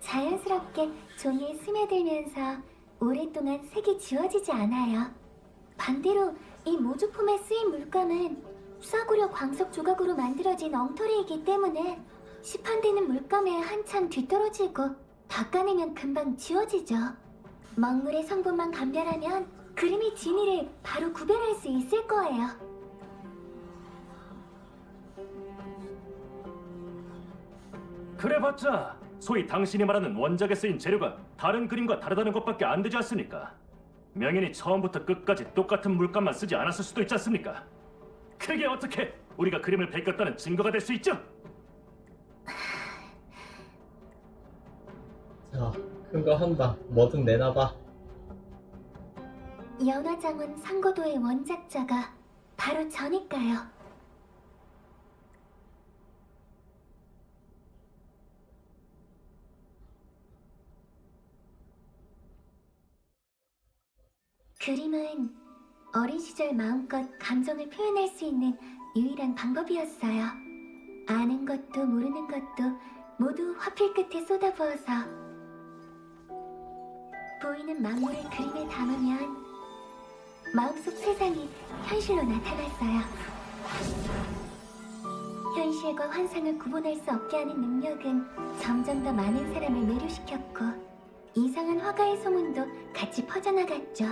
자연스럽게 종이에 스며들면서 오랫동안 색이 지워지지 않아요. 반대로 이 모조품에 쓰인 물감은 싸구려 광석 조각으로 만들어진 엉터리이기 때문에 시판되는 물감에 한참 뒤떨어지고 닦아내면 금방 지워지죠. 먹물의 성분만 감별하면 그림의 진위를 바로 구별할 수 있을 거예요. 그래봤자 소위 당신이 말하는 원작에 쓰인 재료가 다른 그림과 다르다는 것밖에 안 되지 않습니까? 명현이 처음부터 끝까지 똑같은 물감만 쓰지 않았을 수도 있지 않습니까? 그게 어떻게 우리가 그림을 베꼈다는 증거가 될 수 있죠? 자, 큰 거 한다. 뭐든 내놔봐. 연화장원 상고도의 원작자가 바로 저니까요. 그림은 어린 시절 마음껏 감정을 표현할 수 있는 유일한 방법이었어요. 아는 것도 모르는 것도 모두 화필 끝에 쏟아부어서 보이는 만물을 그림에 담으면 마음속 세상이 현실로 나타났어요. 현실과 환상을 구분할 수 없게 하는 능력은 점점 더 많은 사람을 매료시켰고 이상한 화가의 소문도 같이 퍼져나갔죠.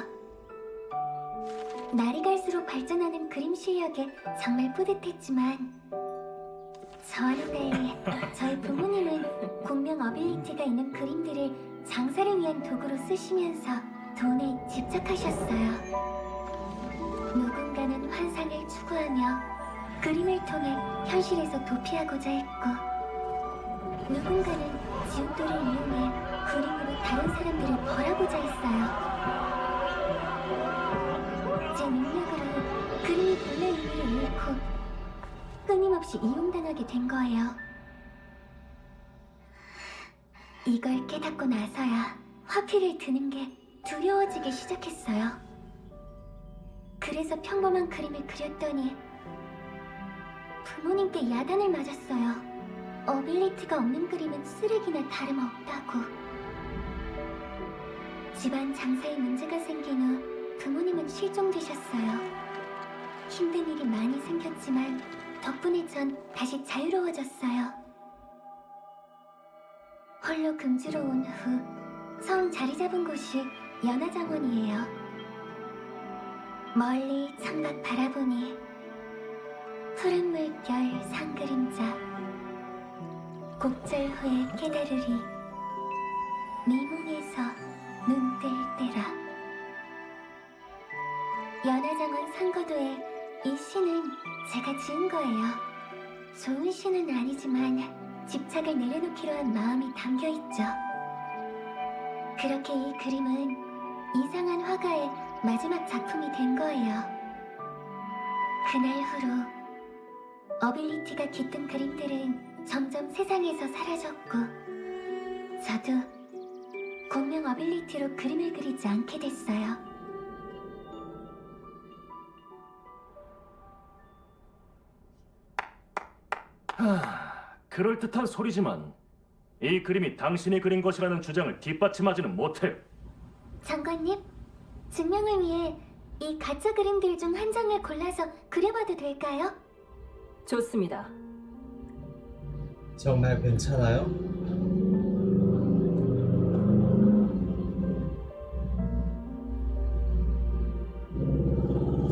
날이 갈수록 발전하는 그림 실력에 정말 뿌듯했지만 저와는 달리 저희 부모님은 공명 어빌리티가 있는 그림들을 장사를 위한 도구로 쓰시면서 돈에 집착하셨어요. 누군가는 환상을 추구하며 그림을 통해 현실에서 도피하고자 했고 누군가는 지옥도를 이용해 그림으로 다른 사람들을 벌하고자 했어요. 제 능력으로 그림이 본래 의미를 잃고 끊임없이 이용당하게 된 거예요. 이걸 깨닫고 나서야 화필을 드는 게 두려워지기 시작했어요. 그래서 평범한 그림을 그렸더니 부모님께 야단을 맞았어요. 어빌리티가 없는 그림은 쓰레기나 다름없다고. 집안 장사에 문제가 생긴 후 부모님은 실종되셨어요. 힘든 일이 많이 생겼지만 덕분에 전 다시 자유로워졌어요. 홀로 금주로 온 후 처음 자리 잡은 곳이 연화장원이에요. 멀리 창밖 바라보니 푸른 물결 산그림자 곡절 후에 깨달으리 미몽에서 눈 뜰 때라. 연화장원 상거도에 이 시는 제가 지은 거예요. 좋은 시는 아니지만 집착을 내려놓기로 한 마음이 담겨있죠. 그렇게 이 그림은 이상한 화가의 마지막 작품이 된 거예요. 그날 후로 어빌리티가 깃든 그림들은 점점 세상에서 사라졌고 저도 공명 어빌리티로 그림을 그리지 않게 됐어요. 그럴듯한 소리지만 이 그림이 당신이 그린 것이라는 주장을 뒷받침하지는 못해요. 장관님, 증명을 위해 이 가짜 그림들 중 한 장을 골라서 그려봐도 될까요? 좋습니다. 정말 괜찮아요?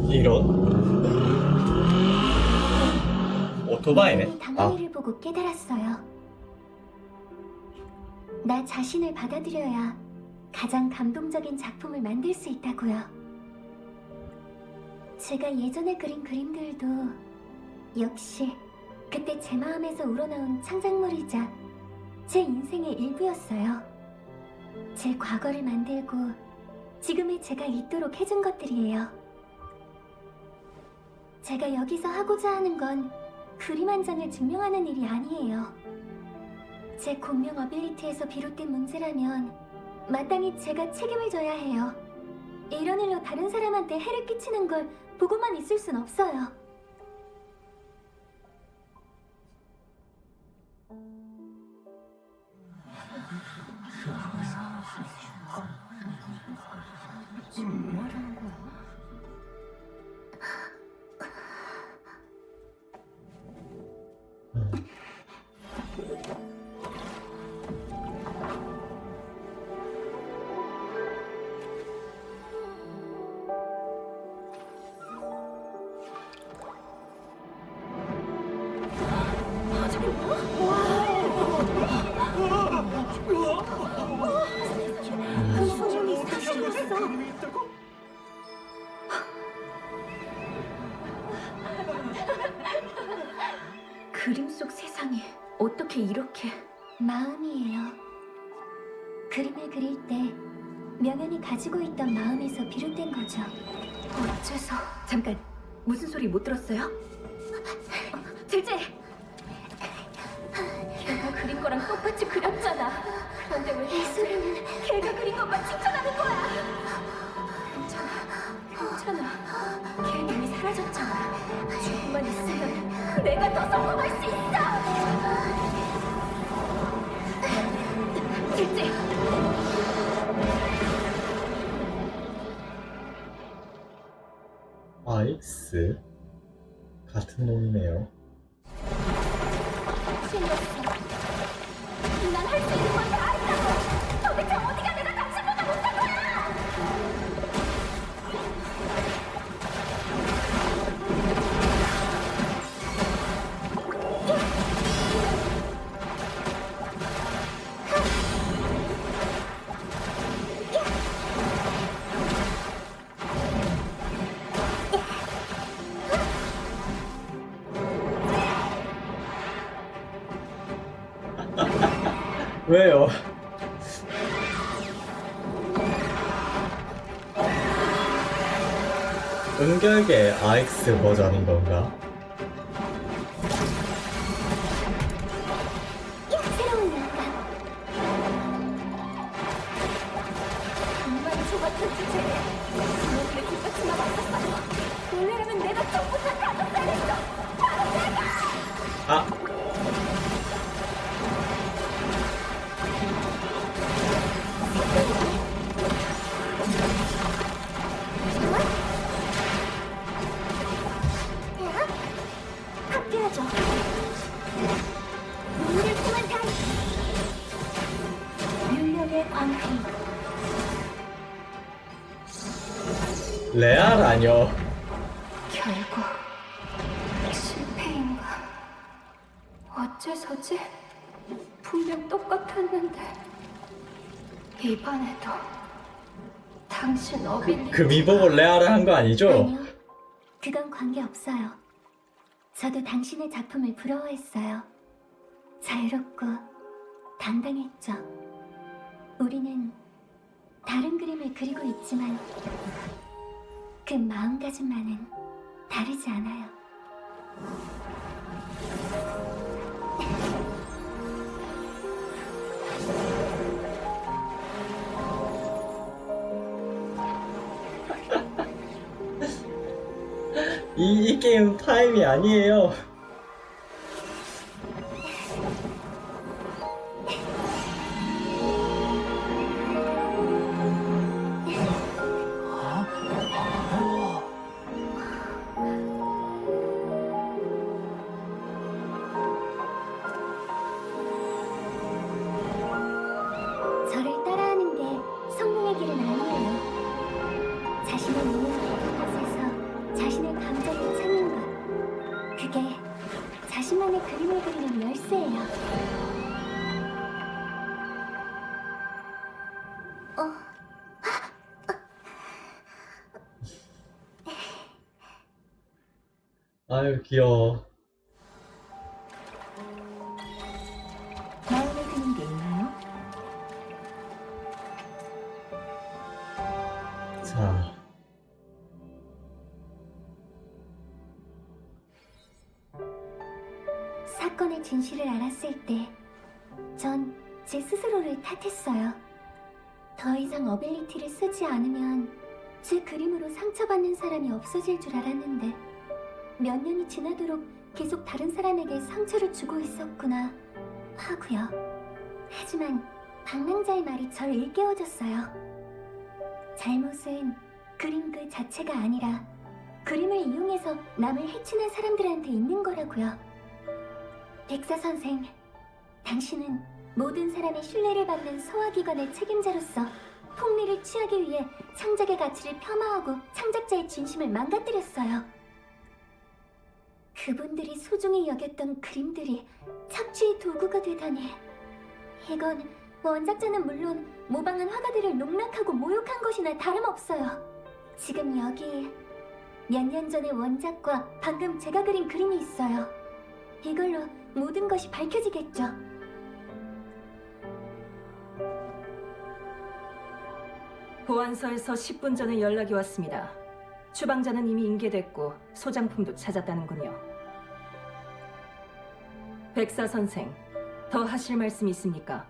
이런? 오토바이네? 당한 일을 보고 깨달았어요. 나 자신을 받아들여야 가장 감동적인 작품을 만들 수 있다고요. 제가 예전에 그린 그림들도 역시 그때 제 마음에서 우러나온 창작물이자 제 인생의 일부였어요. 제 과거를 만들고 지금의 제가 있도록 해준 것들이에요. 제가 여기서 하고자 하는 건 그림 한 장을 증명하는 일이 아니에요. 제 공명 어빌리티에서 비롯된 문제라면 마땅히 제가 책임을 져야 해요. 이런 일로 다른 사람한테 해를 끼치는 걸 보고만 있을 순 없어요. 뭐 하려는 거야? 그 소문이 사실이었어. 그림 속 세상이 어떻게 이렇게... 마음이에요. 그림을 그릴 때 명현이 가지고 있던 마음에서 비롯된 거죠. 어째서? 잠깐, 무슨 소리 못 들었어요? 질질! 걔가 그린 거랑 똑같이 그렸잖아. 그런데 왜 이 소리는 걔가 그린 것만 칭찬하는 거야? 괜찮아. 걔는 이미 사라졌잖아. 조금만 있으면 내가 더 성공할 수 있어. 질질! 아익스? 같은 놈이네요. 신났어. 난 할 수 있는 건 다 했다고. 도대체 어디가 내가 당신보다 못한 거야? 왜요? 은결계 아익스 버전인 건가? 새로운 영감. 정말 좋았던 주제에 너희를 뒷받침만 왔었어. 원래라면 내가 전부 다 가져가겠어. 아! 함께하죠. 우리를 통한 단. 윤력의 광팬. 레알 아니여. 결국 실패인가? 어째서지? 분명 똑같았는데 이번에도 당신 어빌리티 금이 보고 레알을 한 거 아니죠? 아니요. 그건 관계없어요. 저도 당신의 작품을 부러워했어요. 자유롭고 당당했죠. 우리는 다른 그림을 그리고 있지만 그 마음가짐만은 다르지 않아요. 이 게임 타임이 아니에요. 저를 따라하는 게 성공의 길은 아니에요. 자신의 능력을 탓해서 자신의 감정을 찾는 것. 그게 자신만의 그림을 그리는 열쇠예요. 아유 귀여워. 마음에 드는 게 있나요? 자, 사건의 진실을 알았을 때, 전 제 스스로를 탓했어요. 더 이상 어빌리티를 쓰지 않으면 제 그림으로 상처받는 사람이 없어질 줄 알았는데, 몇 년이 지나도록 계속 다른 사람에게 상처를 주고 있었구나 하고요. 하지만 방랑자의 말이 절 일깨워줬어요. 잘못은 그림 그 자체가 아니라 그림을 이용해서 남을 해치는 사람들한테 있는 거라고요. 백사 선생, 당신은 모든 사람의 신뢰를 받는 소화기관의 책임자로서 폭리를 취하기 위해 창작의 가치를 폄하하고 창작자의 진심을 망가뜨렸어요. 그분들이 소중히 여겼던 그림들이 착취의 도구가 되다니. 이건 원작자는 물론 모방한 화가들을 농락하고 모욕한 것이나 다름없어요. 지금 여기 몇 년 전의 원작과 방금 제가 그린 그림이 있어요. 이걸로 모든 것이 밝혀지겠죠. 보안서에서 10분 전에 연락이 왔습니다. 추방자는 이미 인계됐고 소장품도 찾았다는군요. 백사 선생, 더 하실 말씀 있습니까?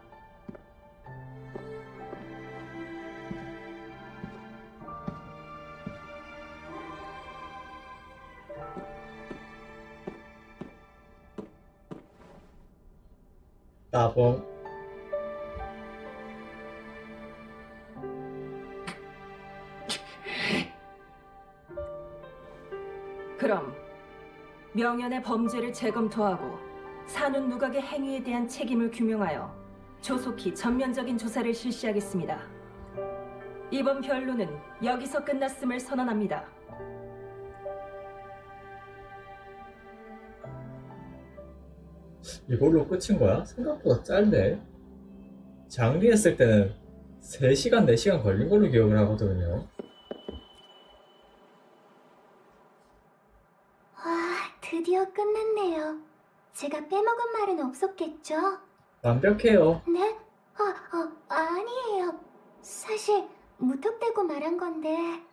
따봉. 그럼 명현의 범죄를 재검토하고 산훈 누각의 행위에 대한 책임을 규명하여 조속히 전면적인 조사를 실시하겠습니다. 이번 변론은 여기서 끝났음을 선언합니다. 이걸로 끝인 거야? 생각보다 짧네. 장비했을 때는 3시간, 4시간 걸린 걸로 기억을 하거든요. 와, 드디어 끝났네요. 제가 빼먹은 말은 없었겠죠? 완벽해요. 네? 아니에요. 사실 무턱대고 말한 건데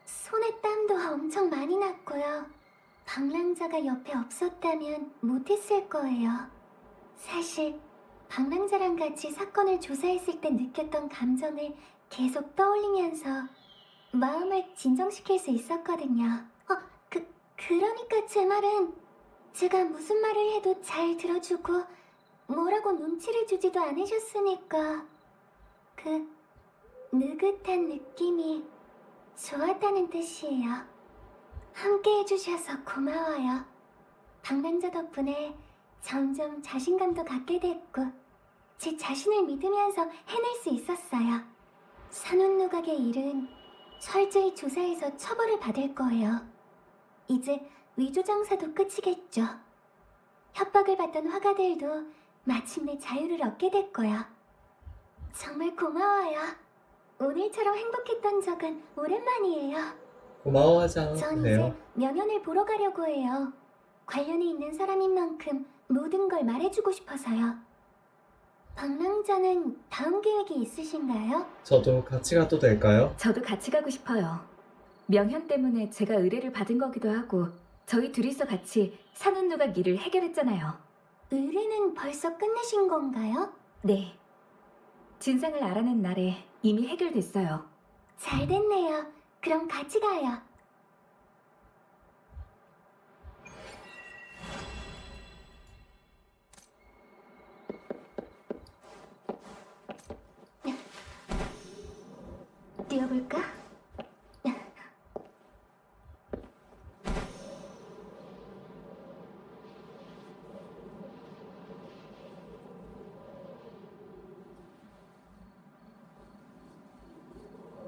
손에 땀도 엄청 많이 났고요. 방랑자가 옆에 없었다면 못했을 거예요. 사실 방랑자랑 같이 사건을 조사했을 때 느꼈던 감정을 계속 떠올리면서 마음을 진정시킬 수 있었거든요. 그러니까 제 말은 제가 무슨 말을 해도 잘 들어주고 뭐라고 눈치를 주지도 않으셨으니까 그 느긋한 느낌이 좋았다는 뜻이에요. 함께 해주셔서 고마워요. 방랑자 덕분에 점점 자신감도 갖게 됐고 제 자신을 믿으면서 해낼 수 있었어요. 산훈 누각의 일은 철저히 조사해서 처벌을 받을 거예요. 이제 위조 장사도 끝이겠죠. 협박을 받던 화가들도 마침내 자유를 얻게 될 거야. 정말 고마워요. 오늘처럼 행복했던 적은 오랜만이에요. 전 고마워하잖아요. 이제 명현을 보러 가려고 해요. 관련이 있는 사람인 만큼 모든 걸 말해주고 싶어서요. 방랑자는 다음 계획이 있으신가요? 저도 같이 가도 될까요? 저도 같이 가고 싶어요. 명현 때문에 제가 의뢰를 받은 거기도 하고 저희 둘이서 같이 산훈 누각 일을 해결했잖아요. 의뢰는 벌써 끝내신 건가요? 네. 진상을 알아낸 날에 이미 해결됐어요. 잘 됐네요. 그럼 같이 가요. 뛰어볼까?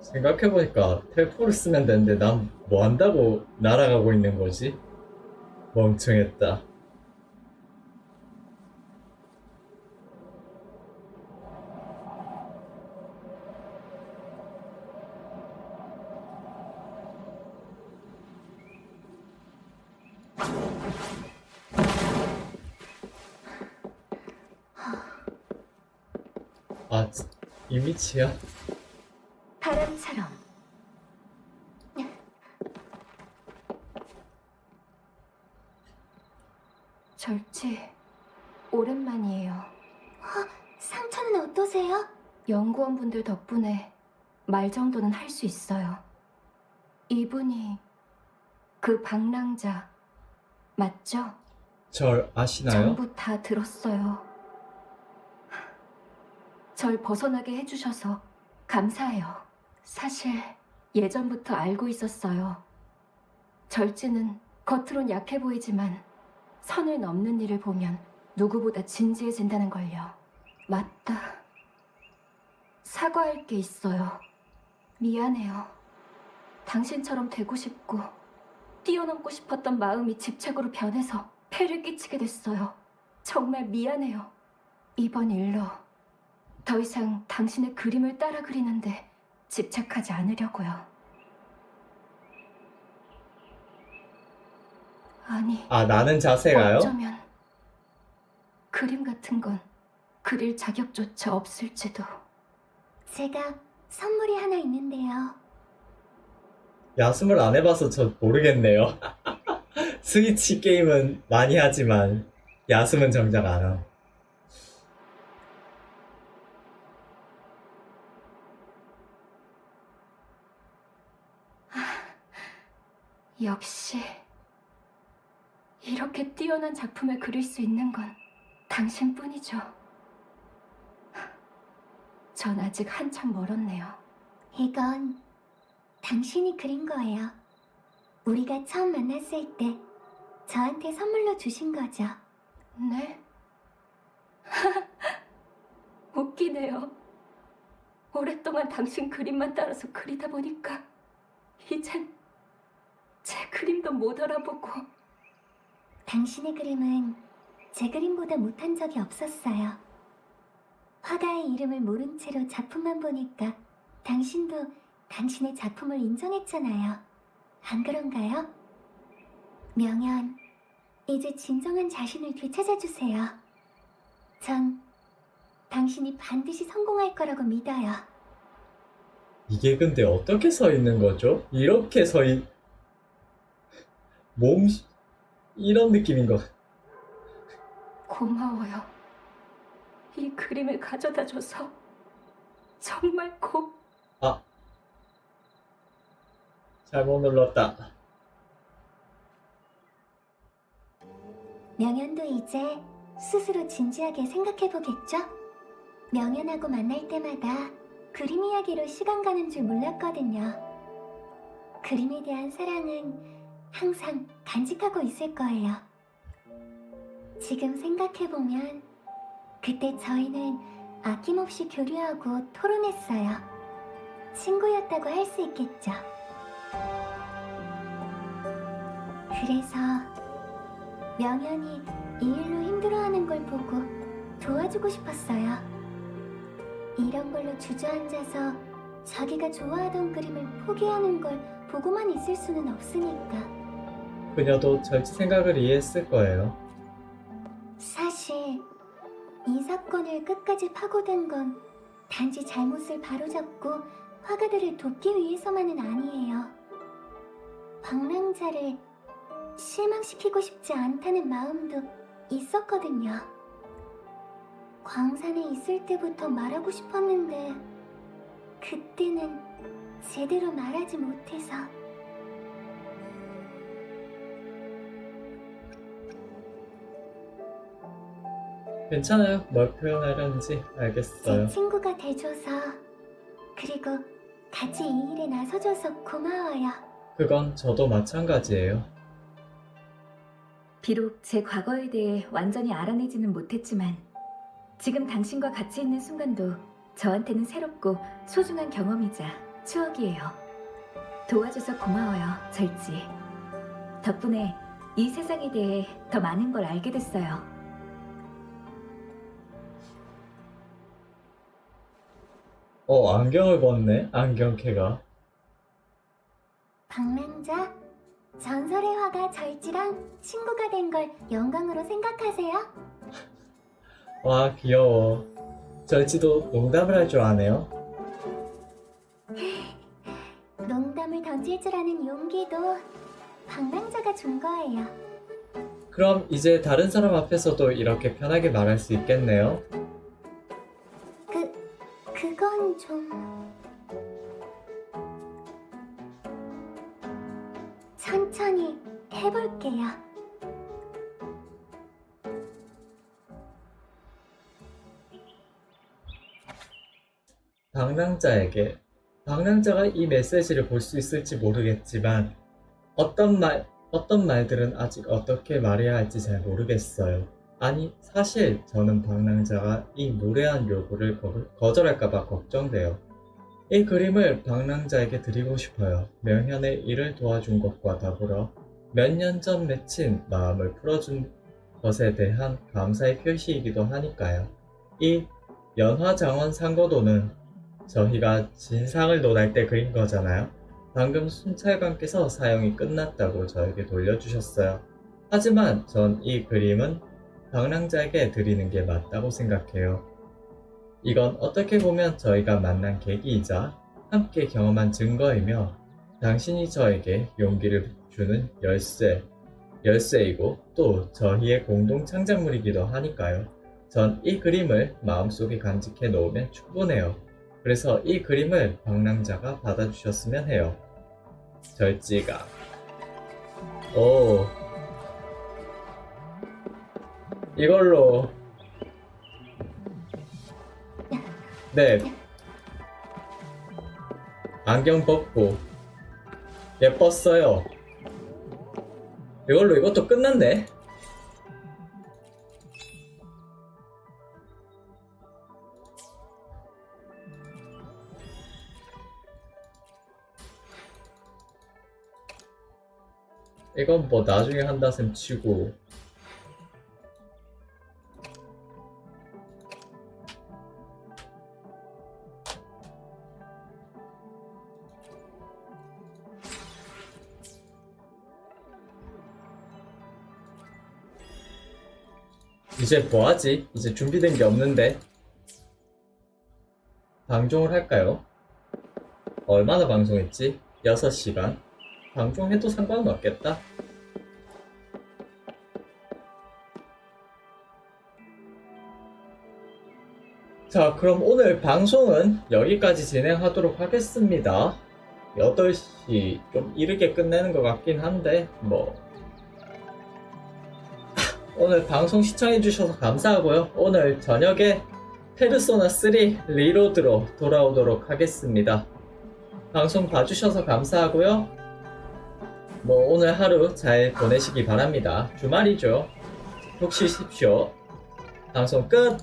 생각해보니까 텔포를 쓰면 되는데 난 뭐 한다고 날아가고 있는 거지? 멍청했다. 아, 이 밑이야? 바람처럼. 절지 오랜만이에요. 상처는 어떠세요? 연구원분들 덕분에 말 정도는 할 수 있어요. 이분이 그 방랑자 맞죠? 절 아시나요? 전부 다 들었어요. 절 벗어나게 해주셔서 감사해요. 사실 예전부터 알고 있었어요. 절지는 겉으론 약해 보이지만 선을 넘는 일을 보면 누구보다 진지해진다는 걸요. 맞다. 사과할 게 있어요. 미안해요. 당신처럼 되고 싶고 뛰어넘고 싶었던 마음이 집착으로 변해서 폐를 끼치게 됐어요. 정말 미안해요. 이번 일로 더 이상 당신의 그림을 따라 그리는데 집착하지 않으려고요. 아니, 아, 나는 자세가요? 어쩌면 그림 같은 건 그릴 자격조차 없을지도. 제가 선물이 하나 있는데요. 야숨을 안 해봐서 저 모르겠네요. 스위치 게임은 많이 하지만 야숨은 정작 안 함. 역시 이렇게 뛰어난 작품을 그릴 수 있는 건 당신뿐이죠. 전 아직 한참 멀었네요. 이건 당신이 그린 거예요. 우리가 처음 만났을 때 저한테 선물로 주신 거죠. 네? 웃기네요. 오랫동안 당신 그림만 따라서 그리다 보니까 이젠 제 그림도 못 알아보고. 당신의 그림은 제 그림보다 못한 적이 없었어요. 화가의 이름을 모른 채로 작품만 보니까 당신도 당신의 작품을 인정했잖아요. 안 그런가요? 명연, 이제 진정한 자신을 되찾아주세요. 전 당신이 반드시 성공할 거라고 믿어요. 이게 근데 어떻게 서 있는 거죠? 이렇게 이런 느낌인 것. 고마워요. 이 그림을 가져다 줘서 정말 아, 잘못 눌렀다. 명연도 이제 스스로 진지하게 생각해보겠죠? 명연하고 만날 때마다 그림 이야기로 시간 가는 줄 몰랐거든요. 그림에 대한 사랑은 항상 간직하고 있을 거예요. 지금 생각해보면 그때 저희는 아낌없이 교류하고 토론했어요. 친구였다고 할 수 있겠죠. 그래서 명연이 이 일로 힘들어하는 걸 보고 도와주고 싶었어요. 이런 걸로 주저앉아서 자기가 좋아하던 그림을 포기하는 걸 보고만 있을 수는 없으니까. 그녀도 절지 생각을 이해했을 거예요. 사실 이 사건을 끝까지 파고든 건 단지 잘못을 바로잡고 화가들을 돕기 위해서만은 아니에요. 방랑자를 실망시키고 싶지 않다는 마음도 있었거든요. 광산에 있을 때부터 말하고 싶었는데 그때는 제대로 말하지 못해서. 괜찮아요. 뭘 표현하려는지 제 알겠어요. 친구가 돼줘서, 그리고 같이 이 일에 나서줘서 고마워요. 그건 저도 마찬가지예요. 비록 제 과거에 대해 완전히 알아내지는 못했지만 지금 당신과 같이 있는 순간도 저한테는 새롭고 소중한 경험이자 추억이에요. 도와줘서 고마워요, 절지. 덕분에 이 세상에 대해 더 많은 걸 알게 됐어요. 안경을 벗네? 안경캐가. 방랑자, 전설의 화가 절지랑 친구가 된 걸 영광으로 생각하세요? 와, 귀여워. 절지도 농담을 할 줄 아네요. 농담을 던질 줄 아는 용기도 방랑자가 준 거예요. 그럼 이제 다른 사람 앞에서도 이렇게 편하게 말할 수 있겠네요. 그건 좀... 천천히 해볼게요. 방랑자가 이 메시지를 볼 수 있을지 모르겠지만 어떤 말들은 아직 어떻게 말해야 할지 잘 모르겠어요. 아니, 사실 저는 방랑자가 이 무례한 요구를 거절할까봐 걱정돼요. 이 그림을 방랑자에게 드리고 싶어요. 명현의 일을 도와준 것과 더불어 몇 년 전 맺힌 마음을 풀어준 것에 대한 감사의 표시이기도 하니까요. 이 연화장원 상고도는 저희가 진상을 논할 때 그린 거잖아요. 방금 순찰관께서 사용이 끝났다고 저에게 돌려주셨어요. 하지만 전 이 그림은 방랑자에게 드리는 게 맞다고 생각해요. 이건 어떻게 보면 저희가 만난 계기이자 함께 경험한 증거이며 당신이 저에게 용기를 주는 열쇠이고 또 저희의 공동 창작물이기도 하니까요. 전 이 그림을 마음속에 간직해 놓으면 충분해요. 그래서 이 그림을 방랑자가 받아주셨으면 해요. 절지가. 오. 이걸로. 네. 안경 벗고. 예뻤어요. 이걸로 이것도 끝났네. 이건 뭐 나중에 한다 셈 치고. 이제 뭐하지? 이제 준비된 게 없는데. 방종을 할까요? 얼마나 방송했지? 6시간? 방종해도 상관은 없겠다. 자, 그럼 오늘 방송은 여기까지 진행하도록 하겠습니다. 8시 좀 이르게 끝내는 것 같긴 한데 뭐 오늘 방송 시청해주셔서 감사하고요. 오늘 저녁에 페르소나 3 리로드로 돌아오도록 하겠습니다. 방송 봐주셔서 감사하고요. 뭐 오늘 하루 잘 보내시기 바랍니다. 주말이죠. 푹 쉬십시오. 방송 끝!